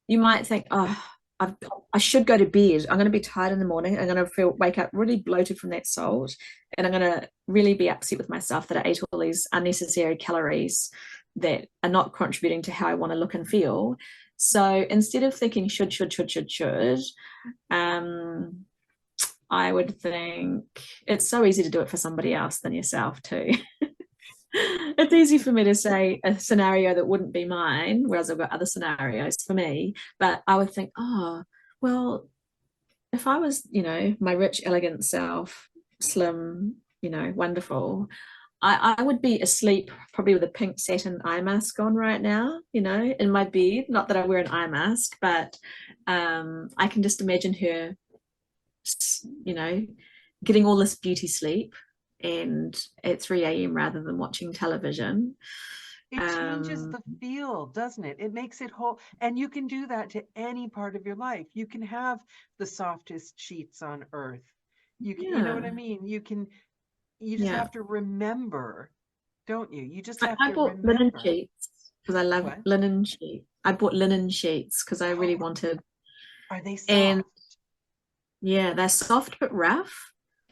You might think, oh, I've, I should go to bed. I'm going to be tired in the morning. I'm going to wake up really bloated from that salt. And I'm going to really be upset with myself that I ate all these unnecessary calories that are not contributing to how I want to look and feel. So instead of thinking should, um, I would think it's so easy to do it for somebody else than yourself too. It's easy for me to say a scenario that wouldn't be mine, whereas I've got other scenarios for me. But I would think, oh, well, if I was, my rich, elegant self, slim, wonderful, I would be asleep probably with a pink satin eye mask on right now, in my bed. Not that I wear an eye mask, but I can just imagine her, you know, getting all this beauty sleep and at 3 a.m. rather than watching television. It changes Um, the feel, doesn't it? It makes it whole. And you can do that to any part of your life. You can have the softest sheets on earth. You know what I yeah, mean? You just yeah. have to remember, don't you? You just I, have I to bought linen remember. sheets because I love What? linen sheets. I bought linen sheets because I really wanted, Are they and soft? yeah, they're soft but rough.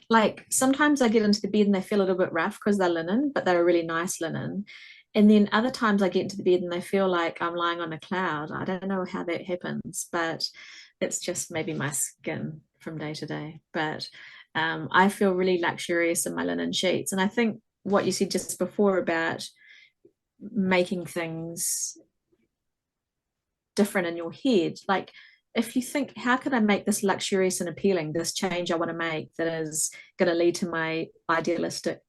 Like sometimes I get into the bed and they feel a little bit rough because they're linen, but they're a really nice linen. And then other times I get into the bed and they feel like I'm lying on a cloud. I don't know how that happens, but it's just maybe my skin from day to day. But I feel really luxurious in my linen sheets. And I think what you said just before about making things different in your head, like if you think, how can I make this luxurious and appealing, this change I want to make that is going to lead to my idealistic,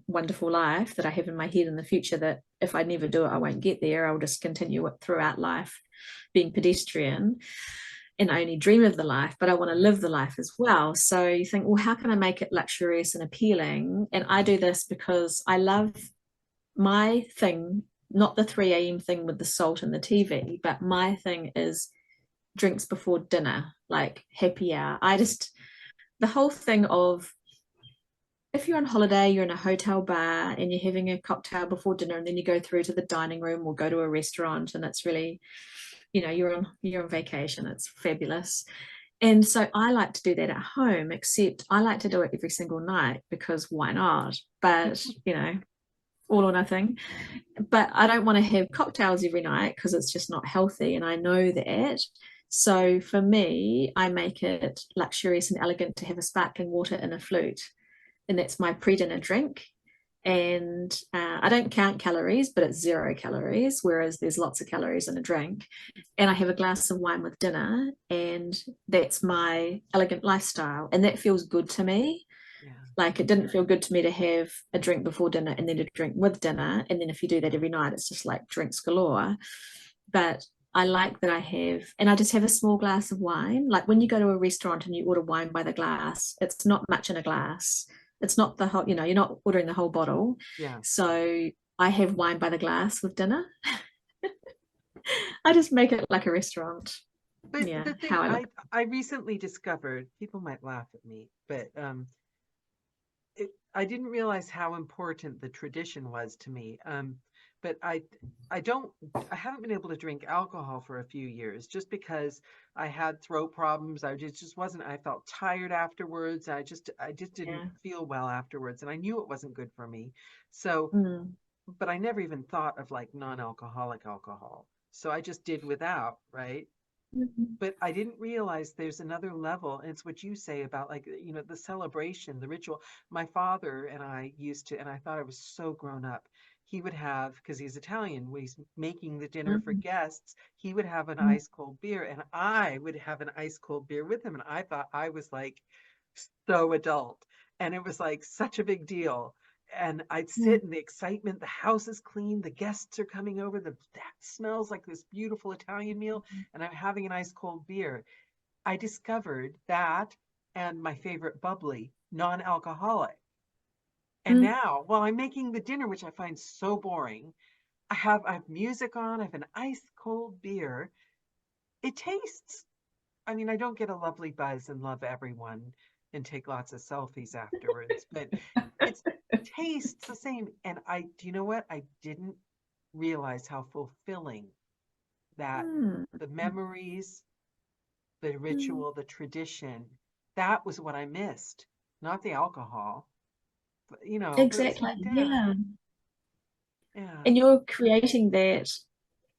wonderful life that I have in my head in the future, that if I never do it, I won't get there. I'll just continue it throughout life being pedestrian and I only dream of the life, but I want to live the life as well. So you think, well, how can I make it luxurious and appealing? And I do this because I love my thing, not the 3 a.m. thing with the salt and the TV, but my thing is drinks before dinner, like happy hour. The whole thing of if you're on holiday, you're in a hotel bar and you're having a cocktail before dinner, and then you go through to the dining room or go to a restaurant, and it's really, you're on vacation. It's fabulous. And so I like to do that at home, except I like to do it every single night because why not? But, all or nothing. But I don't want to have cocktails every night because it's just not healthy. And I know that. So for me, I make it luxurious and elegant to have a sparkling water in a flute. And that's my pre dinner drink. And I don't count calories, but it's 0 calories, whereas there's lots of calories in a drink. And I have a glass of wine with dinner, and that's my elegant lifestyle. And that feels good to me. Yeah. Like it didn't feel good to me to have a drink before dinner and then a drink with dinner. And then if you do that every night, it's just like drinks galore. But I like that I have, and I just have a small glass of wine. Like when you go to a restaurant and you order wine by the glass, it's not much in a glass. It's not the whole, you're not ordering the whole bottle. Yeah. So I have wine by the glass with dinner. I just make it like a restaurant. But Yeah, the thing how I look. I recently discovered, people might laugh at me, but I didn't realize how important the tradition was to me. But I don't, I haven't been able to drink alcohol for a few years just because I had throat problems. Just wasn't, I felt tired afterwards. I just didn't Yeah. feel well afterwards, and I knew it wasn't good for me. So, Mm. but I never even thought of like non-alcoholic alcohol. So I just did without, right? Mhm. But I didn't realize there's another level. And it's what you say about like, the celebration, the ritual. My father and I used to, and I thought I was so grown up. He would have, because he's Italian, when he's making the dinner for Mhm. guests, he would have an Mhm. ice cold beer, and I would have an ice cold beer with him. And I thought I was like so adult. And it was like such a big deal. And I'd Mhm. sit in the excitement, the house is clean, the guests are coming over, that smells like this beautiful Italian meal, and I'm having an ice cold beer. I discovered that and my favorite bubbly, non-alcoholic. And Mhm. now, while I'm making the dinner, which I find so boring, I have music on, I have an ice cold beer. It tastes, I mean, I don't get a lovely buzz and love everyone and take lots of selfies afterwards, but it tastes the same. And do you know what? I didn't realize how fulfilling that Mm. the memories, the Mm. ritual, the tradition, that was what I missed, not the alcohol, but it was Exactly. my dad. Yeah. Yeah, And you're creating that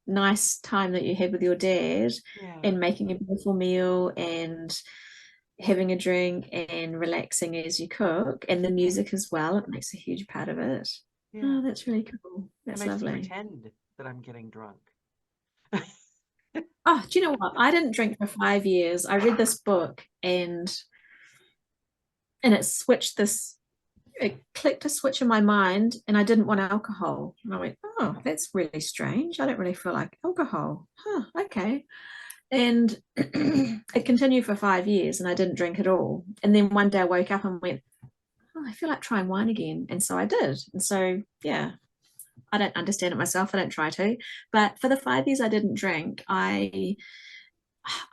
nice time that you had with your dad yeah, and making a beautiful meal and having a drink and relaxing as you cook and the yeah, music as well. It makes a huge part of it. yeah. Oh, that's really cool. And That's I just lovely. pretend that I'm getting drunk. Oh, do you know what? I didn't drink for 5 years. I read this book and it switched this it clicked a switch in my mind and I didn't want alcohol. And I went, oh, that's really strange. I don't really feel like alcohol. Huh, okay. And it continued for 5 years and I didn't drink at all. And then one day I woke up and went, oh, I feel like trying wine again. And so I did. And so, yeah, I don't understand it myself. I don't try to. But for the 5 years I didn't drink, I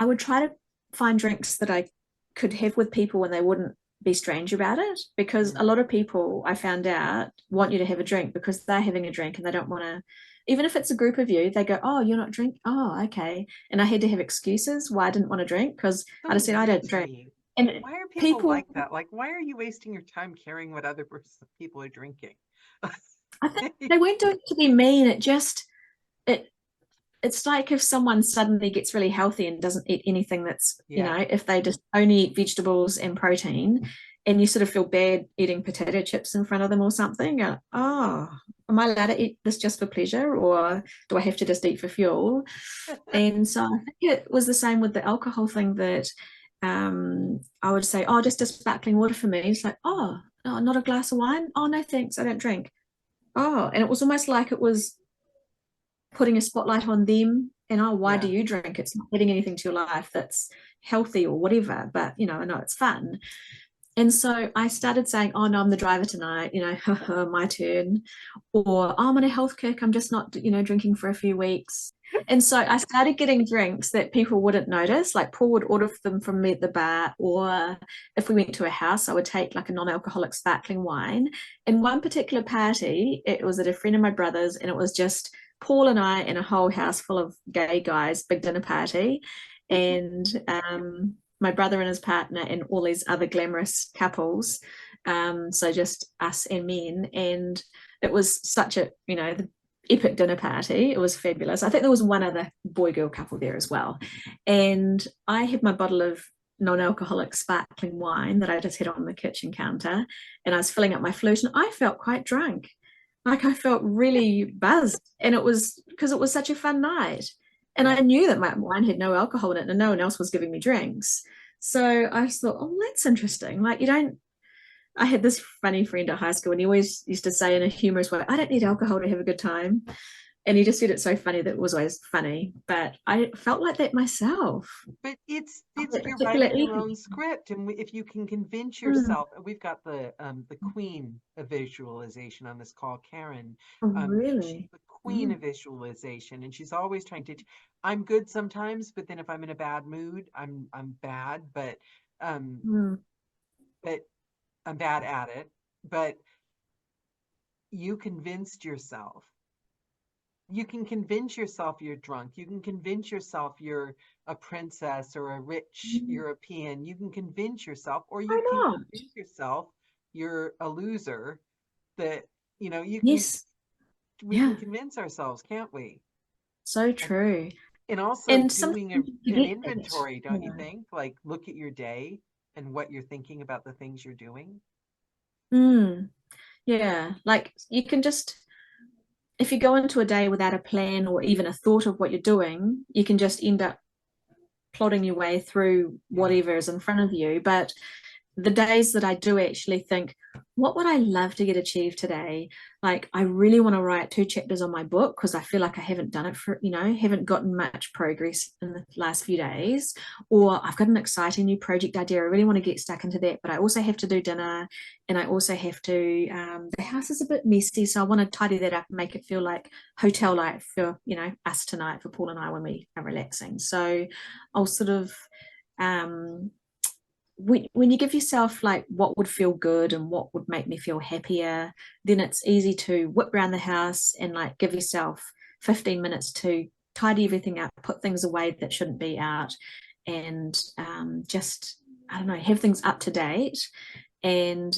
would try to find drinks that I could have with people when they wouldn't be strange about it. Because a Mm. lot of people I found out want you to have a drink because they're having a drink and they don't want to, even if it's a group of you, they go, oh, you're not drink. Oh, okay. And I had to have excuses why I didn't want to drink because I So just said, I weird don't to drink. me. And Why are people people, like that? Like, why are you wasting your time caring what other people are drinking? I think they weren't doing it to be mean. It, it's like if someone suddenly gets really healthy and doesn't eat anything that's, Yeah, if they just only eat vegetables and protein and you sort of feel bad eating potato chips in front of them or something. Oh, am I allowed to eat this just for pleasure or do I have to just eat for fuel? And so I think it was the same with the alcohol thing that I would say, oh, just a sparkling water for me. It's like, oh, no, not a glass of wine. Oh, no, thanks. I don't drink. Oh, and it was almost like it was putting a spotlight on them and oh why do yeah. you drink, it's not adding anything to your life that's healthy or whatever, but I know it's fun. And so I started saying, oh no, I'm the driver tonight, my turn, or oh, I'm on a health kick, I'm just not drinking for a few weeks. And so I started getting drinks that people wouldn't notice, like Paul would order them from me at the bar, or if we went to a house I would take like a non-alcoholic sparkling wine. In one particular party, it was at a friend of my brother's and it was just Paul and I and a whole house full of gay guys, big dinner party. And my brother and his partner and all these other glamorous couples. So just us and men. And it was such the epic dinner party. It was fabulous. I think there was one other boy girl couple there as well. And I had my bottle of non-alcoholic sparkling wine that I just had on the kitchen counter. And I was filling up my flute and I felt quite drunk. Like I felt really buzzed. And it was because it was such a fun night. And Yeah. I knew that my wine had no alcohol in it and no one else was giving me drinks. So I just thought, oh, that's interesting. Like you don't I had this funny friend at high school and he always used to say in a humorous way, I don't need alcohol to have a good time. And he just said it so funny that it was always funny. But I felt like that myself But on it's that you're particular writing your evening. own script, and if you can convince Mm. yourself, we've got the queen of visualization on this call, Karen. Oh, She really? the queen of visualization, and she's always trying to. I'm good sometimes, but then if I'm in a bad mood, I'm bad. Um, Mm. but I'm bad at it. But you convinced yourself. You can convince yourself you're drunk. You can convince yourself you're a princess or a rich Mm. European. You can convince yourself, or you Why can not? convince yourself you're a loser. That you can. Yes. We can Yeah. convince ourselves, can't we? So And true. also And sometimes doing you an forget that. inventory, don't you Yeah. think? Like look at your day and what you're thinking about the things you're doing. Mm. Yeah. Like you can just, if you go into a day without a plan or even a thought of what you're doing, you can just end up plodding your way through Yeah. whatever is in front of you. But the days that I do actually think, what would I love to get achieved today? Like, I really want to write 2 chapters on my book because I feel like I haven't done it for, haven't gotten much progress in the last few days. Or I've got an exciting new project idea. I really want to get stuck into that, but I also have to do dinner and I also have to, the house is a bit messy. So I want to tidy that up and make it feel like hotel life for, us tonight, for Paul and I when we are relaxing. So I'll sort of, um, when you give yourself like what would feel good and what would make me feel happier, then it's easy to whip around the house and like give yourself 15 minutes to tidy everything up, put things away that shouldn't be out, and just, I don't know, have things up to date. And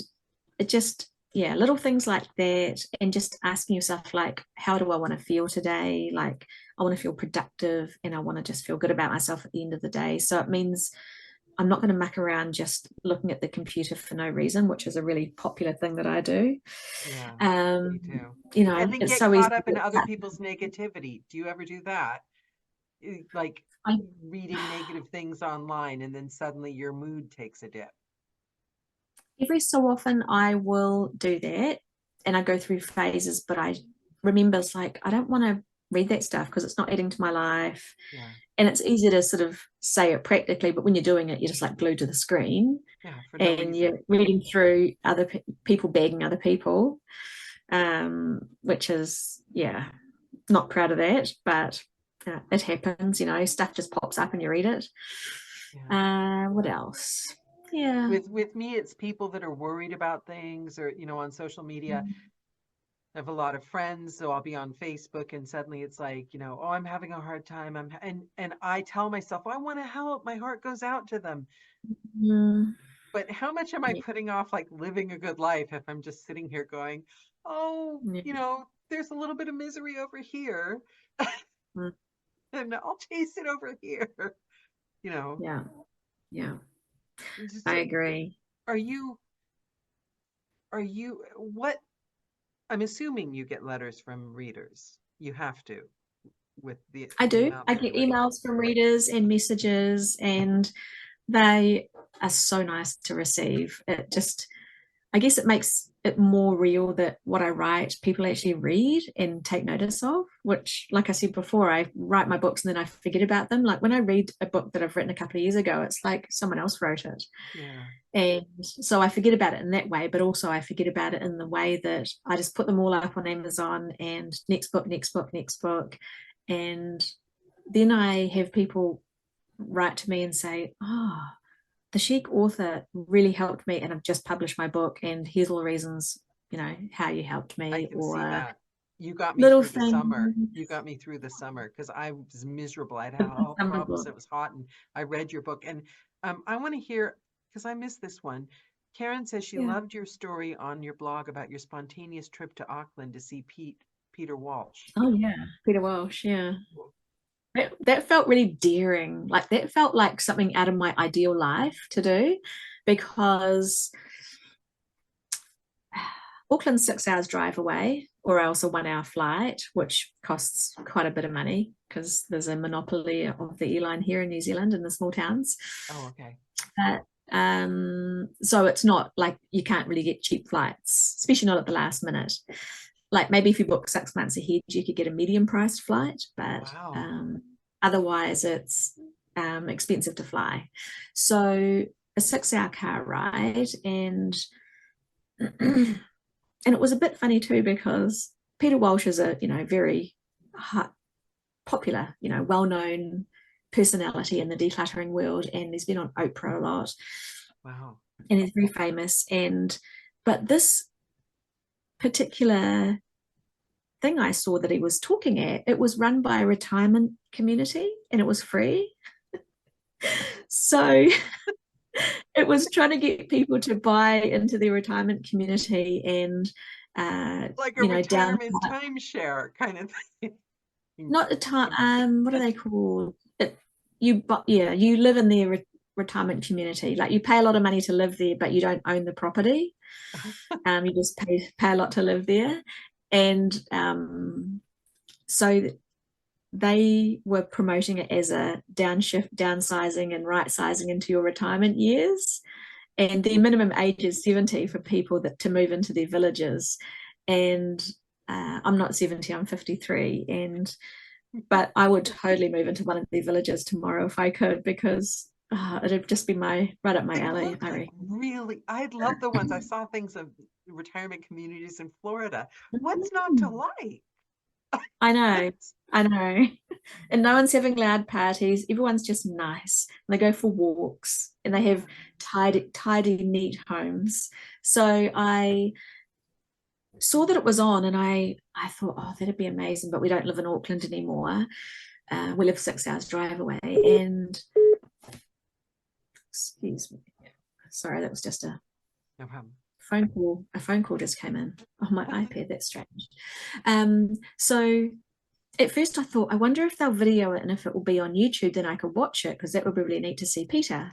it just, yeah, little things like that. And just asking yourself, like, how do I want to feel today? Like, I want to feel productive and I want to just feel good about myself at the end of the day. So it means I'm not going to muck around just looking at the computer for no reason, which is a really popular thing that I do. Yeah, me Um, too. And then it's get so easy caught to up in get other stuck. people's negativity. Do you ever do that? Like I, reading negative things online and then suddenly your mood takes a dip. every so often I will do that and I go through phases, but I remember it's like, I don't want to read that stuff because it's not adding to my life. Yeah. And it's easy to sort of say it practically, but when you're doing it, you're just like glued to the screen Yeah, for no and reason. you're reading through other people begging other people, which is, yeah, not proud of that, but it happens, stuff just pops up and you read it. Yeah. What else? Yeah. With me, it's people that are worried about things or, on social media. I have a lot of friends, so I'll be on Facebook and suddenly it's like, oh, I'm having a hard time. And I tell myself, I want to help. My heart goes out to them. Mm, But how much am I yeah, putting off like living a good life if I'm just sitting here going, oh, yeah, there's a little bit of misery over here mm, and I'll chase it over here. You know, yeah, yeah. just I agree. are you what I'm assuming you get letters from readers. You have to with I the do. amount I that you get write. emails from readers and messages, and they are so nice to receive. It just, I guess it makes it more real that what I write, people actually read and take notice of, which, like I said before, I write my books and then I forget about them. Like when I read a book that I've written a couple of years ago, it's like someone else wrote it. Yeah. And so I forget about it in that way, but also I forget about it in the way that I just put them all up on Amazon and next book, next book, next book. And then I have people write to me and say, oh, the chic author really helped me and I've just published my book and here's all the reasons, how you helped I me, can see or that. You got me little through the things. summer. You got me through the summer because I was miserable. I'd had health Summer problems. book. It was hot, and I read your book. And I want to hear because I missed this one. Karen says she Yeah. loved your story on your blog about your spontaneous trip to Auckland to see Peter Walsh. Oh yeah. Peter Welsh. Yeah. That felt really daring. Like that felt like something out of my ideal life to do because Auckland's 6 hours drive away, or else a 1 hour flight, which costs quite a bit of money because there's a monopoly of the airline here in New Zealand in the small towns. Oh, okay. But, so it's not like you can't really get cheap flights, especially not at the last minute. Like maybe if you book 6 months ahead, you could get a medium priced flight, but Wow. otherwise it's expensive to fly. So a 6 hour car ride, and it was a bit funny too because Peter Walsh is a very popular, well-known personality in the decluttering world, and he's been on Oprah a lot. Wow. And he's very famous. But this particular thing I saw that he was talking at, it was run by a retirement community and it was free. So it was trying to get people to buy into the retirement community and Like a down retirement timeshare kind of thing. not a time what are they called you live in the retirement community, like you pay a lot of money to live there but you don't own the property. You just pay a lot to live there. And so they were promoting it as a downshift, downsizing and right sizing into your retirement years. And the minimum age is 70 for people to move into their villages. And I'm not 70, I'm 53. But I would totally move into one of the villages tomorrow if I could, because it'd just be right up my alley. Really, I love the ones I saw things of retirement communities in Florida. What's not to Mm. like? I know, I know. And no one's having loud parties. Everyone's just nice. And they go for walks and they have tidy, neat homes. So I saw that it was on and I thought, oh, that'd be amazing. But we don't live in Auckland anymore. We live 6 hours drive away. And excuse me. Sorry, that was just a No problem. a phone call just came in on my iPad. That's strange. So at first I thought, I wonder if they'll video it and if it will be on YouTube, then I could watch it, because that would be really neat to see Peter.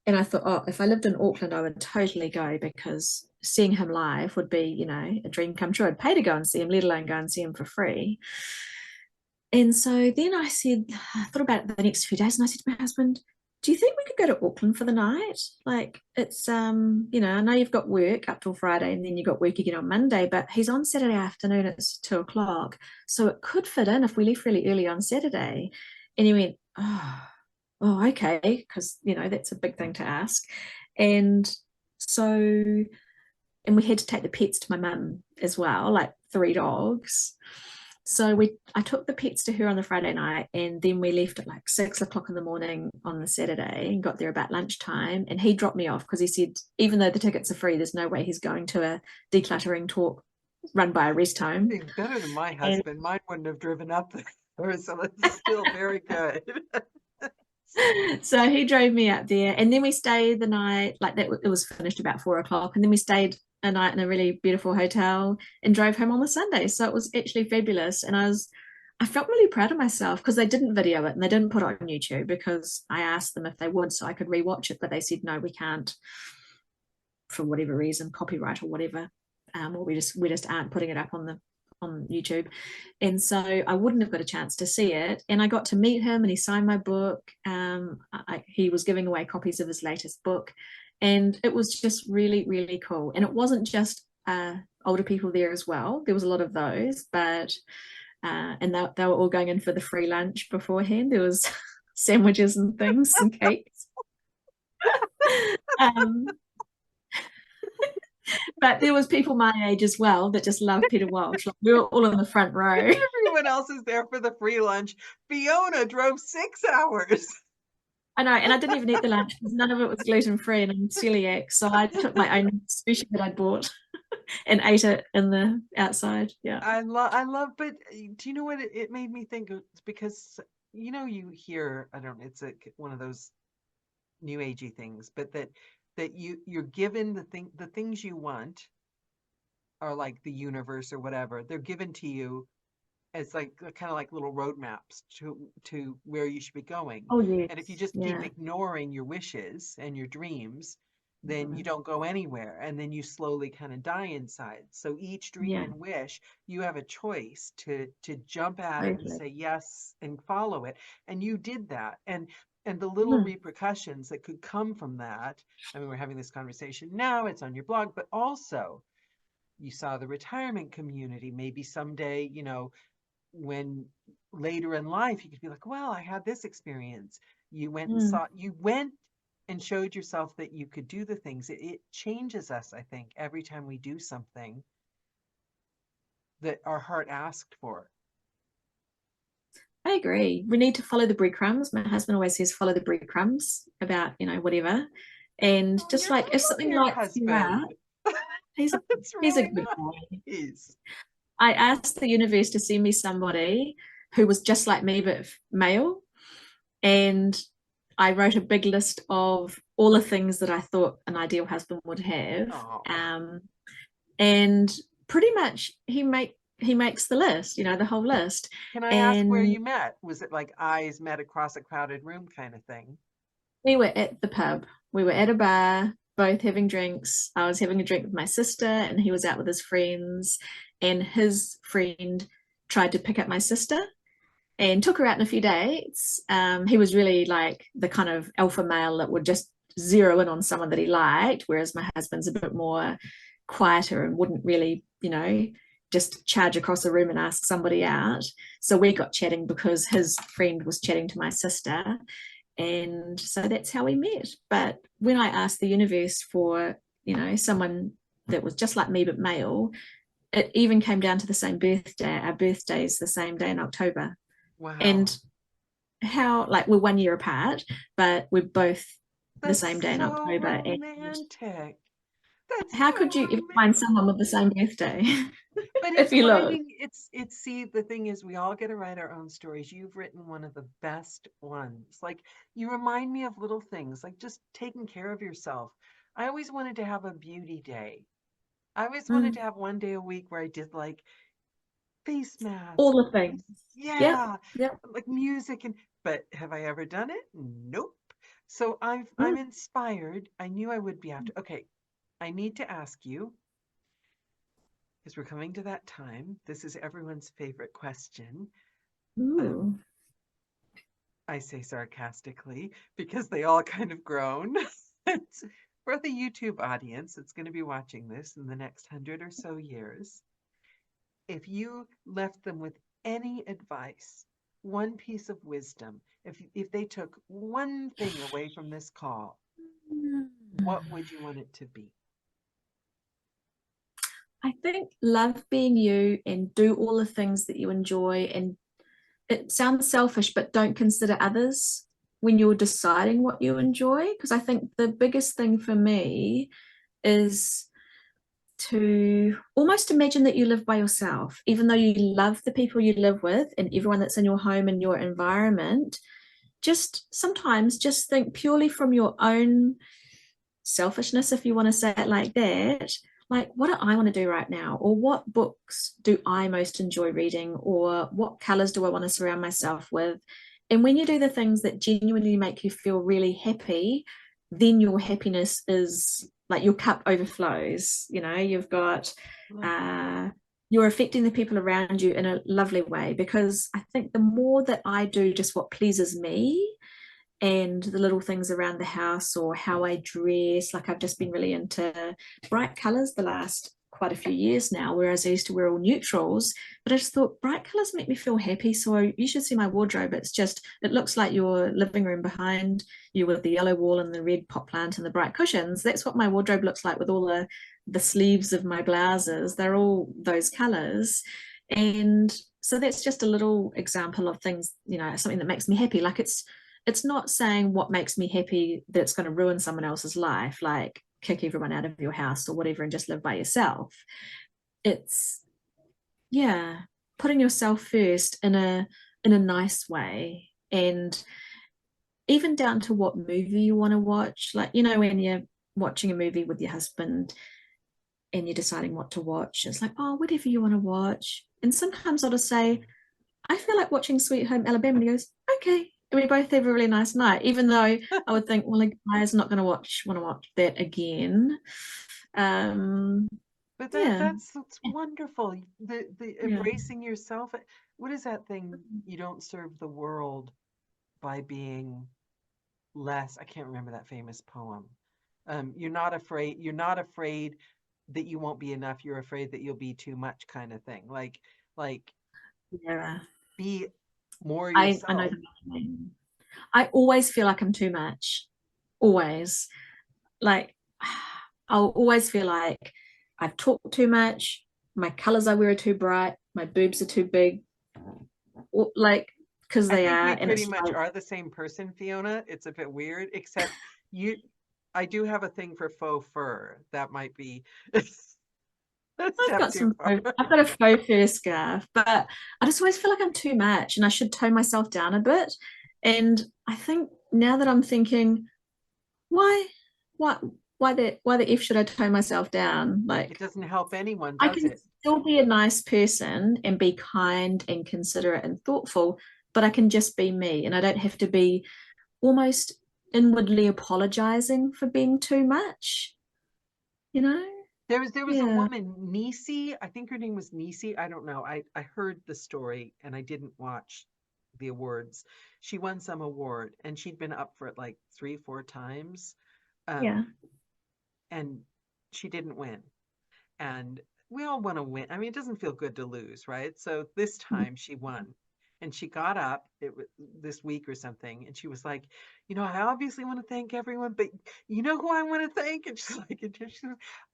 And I thought, oh, if I lived in Auckland, I would totally go, because seeing him live would be, a dream come true. I'd pay to go and see him, let alone go and see him for free. And so then I thought about it the next few days, and I said to my husband, do you think we could go to Auckland for the night? Like, it's, I know you've got work up till Friday and then you've got work again on Monday, but he's on Saturday afternoon, it's 2 o'clock. So it could fit in if we left really early on Saturday. And he went, oh, okay, because, that's a big thing to ask. And so, and we had to take the pets to my mum as well, like 3 dogs. So I took the pets to her on the Friday night, and then we left at like 6 o'clock in the morning on the Saturday and got there about lunchtime. And he dropped me off because he said, even though the tickets are free, there's no way he's going to a decluttering talk run by a rest home. Better than my husband. Mine wouldn't have driven up there, so it's still very good. So he drove me up there, and then we stayed the night, like that. It was finished about 4 o'clock, and then we stayed a night in a really beautiful hotel and drove home on the Sunday. So it was actually fabulous. And I felt really proud of myself, because they didn't video it and they didn't put it on YouTube, because I asked them if they would so I could rewatch it, but they said no, we can't, for whatever reason, copyright or whatever, or we just aren't putting it up on YouTube. And so I wouldn't have got a chance to see it. And I got to meet him and he signed my book. He was giving away copies of his latest book. And it was just really, really cool. And it wasn't just older people there as well. There was a lot of those, but and they were all going in for the free lunch beforehand. There was sandwiches and things and cakes. But there was people my age as well that just loved Peter Walsh. Like, we were all in the front row. Everyone else is there for the free lunch. Fiona drove 6 hours. I know, and I didn't even eat the lunch because none of it was gluten-free and I'm celiac. So I took my own sushi that I bought and ate it in the outside. Yeah. I love, but do you know what it made me think? It's because, you hear, I don't know, it's one of those new agey things, but that you're given the things you want are like the universe or whatever. They're given to you as like kind of like little roadmaps to where you should be going. Oh, yes. And if you just keep ignoring your wishes and your dreams, then you don't go anywhere, and then you slowly kind of die inside. So each dream and wish, you have a choice to jump at it and say yes and follow it. And you did that. And the little repercussions that could come from that. I mean, we're having this conversation now, it's on your blog, but also you saw the retirement community. Maybe someday, when later in life you could be like, well, I had this experience. You went and showed yourself that you could do the things. It changes us, I think, every time we do something that our heart asked for. I agree. We need to follow the breadcrumbs. My husband always says, follow the breadcrumbs about, whatever. And Oh, just I like if love something your lights you out, husband. he's a That's he's a really good boy. nice. I asked the universe to send me somebody who was just like me but male, and I wrote a big list of all the things that I thought an ideal husband would have, Oh, and pretty much he makes the list, the whole list. can I ask where And you met? Was it like eyes met across a crowded room kind of thing? we were at the pub. We were at a bar, both having drinks. I was having a drink with my sister, and he was out with his friends. And his friend tried to pick up my sister and took her out on a few dates. He was really like the kind of alpha male that would just zero in on someone that he liked, whereas my husband's a bit more quieter and wouldn't really, just charge across the room and ask somebody out. So we got chatting because his friend was chatting to my sister, and so that's how we met. But when I asked the universe for, someone that was just like me but male, it even came down to the same birthday. Our birthdays the same day in October. Wow. And how, like, we're 1 year apart, but we're both the That's same day in so October. And romantic. That's how so could you ever find romantic. someone with the same birthday But if it's you look? finding see, the thing is we all get to write our own stories. You've written one of the best ones. Like you remind me of little things, like just taking care of yourself. I always wanted to have a beauty day. I always wanted to Mm, have one day a week where I did like face all mask. the things. Yep, Yeah, yep. like music and but have I ever done it? Nope. So I'm Mm, inspired. I knew I would be after. Okay, I need to ask you because we're coming to that time. This is everyone's favorite question. Um, ooh. I say sarcastically because they all kind of groan. It's for the YouTube audience that's going to be watching this in the next 100 or so years. If you left them with any advice, one piece of wisdom, if they took one thing away from this call, what would you want it to be? I think love being you and do all the things that you enjoy. And it sounds selfish, but don't consider others when you're deciding what you enjoy. Because I think the biggest thing for me is to almost imagine that you live by yourself, even though you love the people you live with and everyone that's in your home and your environment. Just sometimes just think purely from your own selfishness, if you want to say it like that. Like, what do I want to do right now? Or what books do I most enjoy reading? Or what colors do I want to surround myself with? And when you do the things that genuinely make you feel really happy, then your happiness is like your cup overflows. You've got, Love that. uh, you're affecting the people around you in a lovely way. Because I think the more that I do just what pleases me, and the little things around the house or how I dress. Like I've just been really into bright colors the last quite a few years now, whereas I used to wear all neutrals. But I just thought bright colors make me feel happy. So you should see my wardrobe. It looks like your living room behind you with the yellow wall and the red pot plant and the bright cushions. That's what my wardrobe looks like with all the sleeves of my blouses. They're all those colors. And so that's just a little example of things, something that makes me happy. Like it's not saying what makes me happy that's going to ruin someone else's life, like kick everyone out of your house or whatever and just live by yourself. It's, yeah, putting yourself first in a nice way. And even down to what movie you want to watch. Like, when you're watching a movie with your husband and you're deciding what to watch, it's like, oh, whatever you want to watch. And sometimes I'll just say, I feel like watching Sweet Home Alabama. And he goes, okay. And we both have a really nice night, even though I would think, well, a guy's not going to want to watch that again. Um, But yeah, that's wonderful. The yeah. embracing yourself. What is that thing? You don't serve the world by being less. I can't remember that famous poem. You're not afraid that you won't be enough. You're afraid that you'll be too much kind of thing. Like Yeah. be more I know yourself. the meaning. I always feel like I'm too much. Always. Like, I'll always feel like I've talked too much. My colors I wear are too bright. My boobs are too big. Like because I they think are, we and pretty it's much like, are the same person, Fiona. It's a bit weird, except you, I do have a thing for faux fur. That might be a step too far. I've got a faux fur scarf, but I just always feel like I'm too much and I should tone myself down a bit. And I think now that I'm thinking, why, why, why the F should I tone myself down? It Like, doesn't help anyone, I does can it? still be a nice person and be kind and considerate and thoughtful, but I can just be me and I don't have to be almost inwardly apologizing for being too much, you know? There was a Yeah. woman, Nisi, I think her name was Nisi. I don't know. I heard the story and I didn't watch the awards. She won some award and she'd been up for it like 3, 4 times. Yeah. Um, and she didn't win. And we all want to win. I mean, it doesn't feel good to lose, right? So this time she won. And she got up this week or something, and she was like, I obviously want to thank everyone, but you know who I want to thank? And she's like,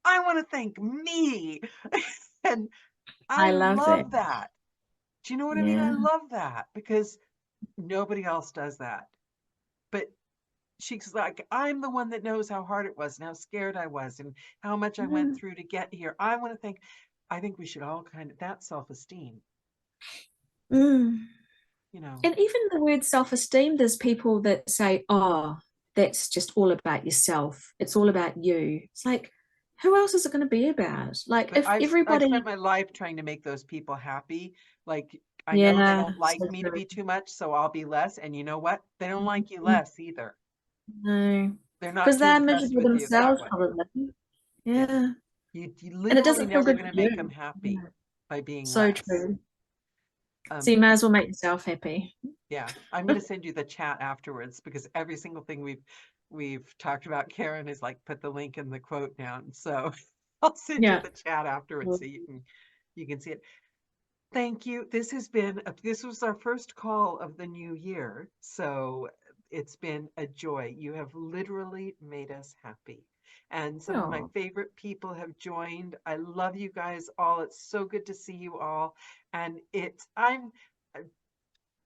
I want to thank me. And I I love that. love that. Do you know what I mean? I Yeah. love that because nobody else does that. But she's like, I'm the one that knows how hard it was and how scared I was and how much I went Mm. through to get here. I think we should all kind of that self-esteem, Mm. you know. And even the word self-esteem, there's people that say, oh, that's just all about yourself. It's all about you. It's like, who else is it going to be about? Like, But if I've spent everybody, my life trying to make those people happy. Like I know they yeah, don't like so me to true. be too much, so I'll be less. And you know what? They don't like you less either. No, They're not because too they're impressed miserable with you that themselves, way. probably. Yeah. Yeah. You And it literally doesn't feel never good going for to make them you. happy Yeah. by being So less. true. So Um, you may as well make yourself happy. yeah, I'm going to send you the chat afterwards because every single thing we've talked about, Karen is like put the link in the quote down. So I'll send you Yeah. the chat afterwards so you can see it. Thank you. This was our first call of the new year. So it's been a joy. You have literally made us happy. And some of my Oh, favorite people have joined. I love you guys all. It's so good to see you all. And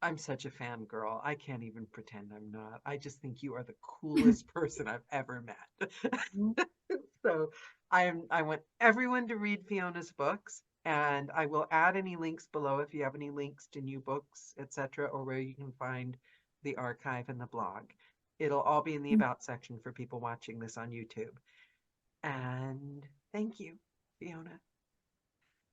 I'm such a fangirl. I can't even pretend I'm not. I just think you are the coolest person I've ever met. So I want everyone to read Fiona's books, and I will add any links below if you have any links to new books, etc., or where you can find the archive and the blog. It'll all be in the about section for people watching this on YouTube. And thank you, Fiona.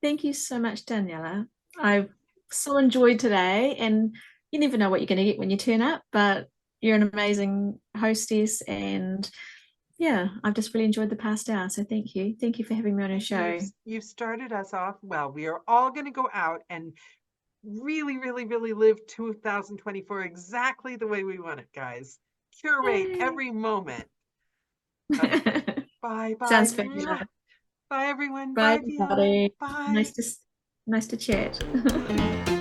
thank you so much, Daniela. I've so enjoyed today, and you never know what you're going to get when you turn up, but you're an amazing hostess, and yeah, I've just really enjoyed the past hour. So thank you. Thank you for having me on your Thank you. show. You've started us off well. We are all going to go out and really, really, really live 2024 exactly the way we want it, guys. Curate Yay. every moment. Okay. Bye, bye. Sounds Mwah. fabulous. Bye, everyone. Bye, Bye, Fiona. everybody. Bye. Nice to chat.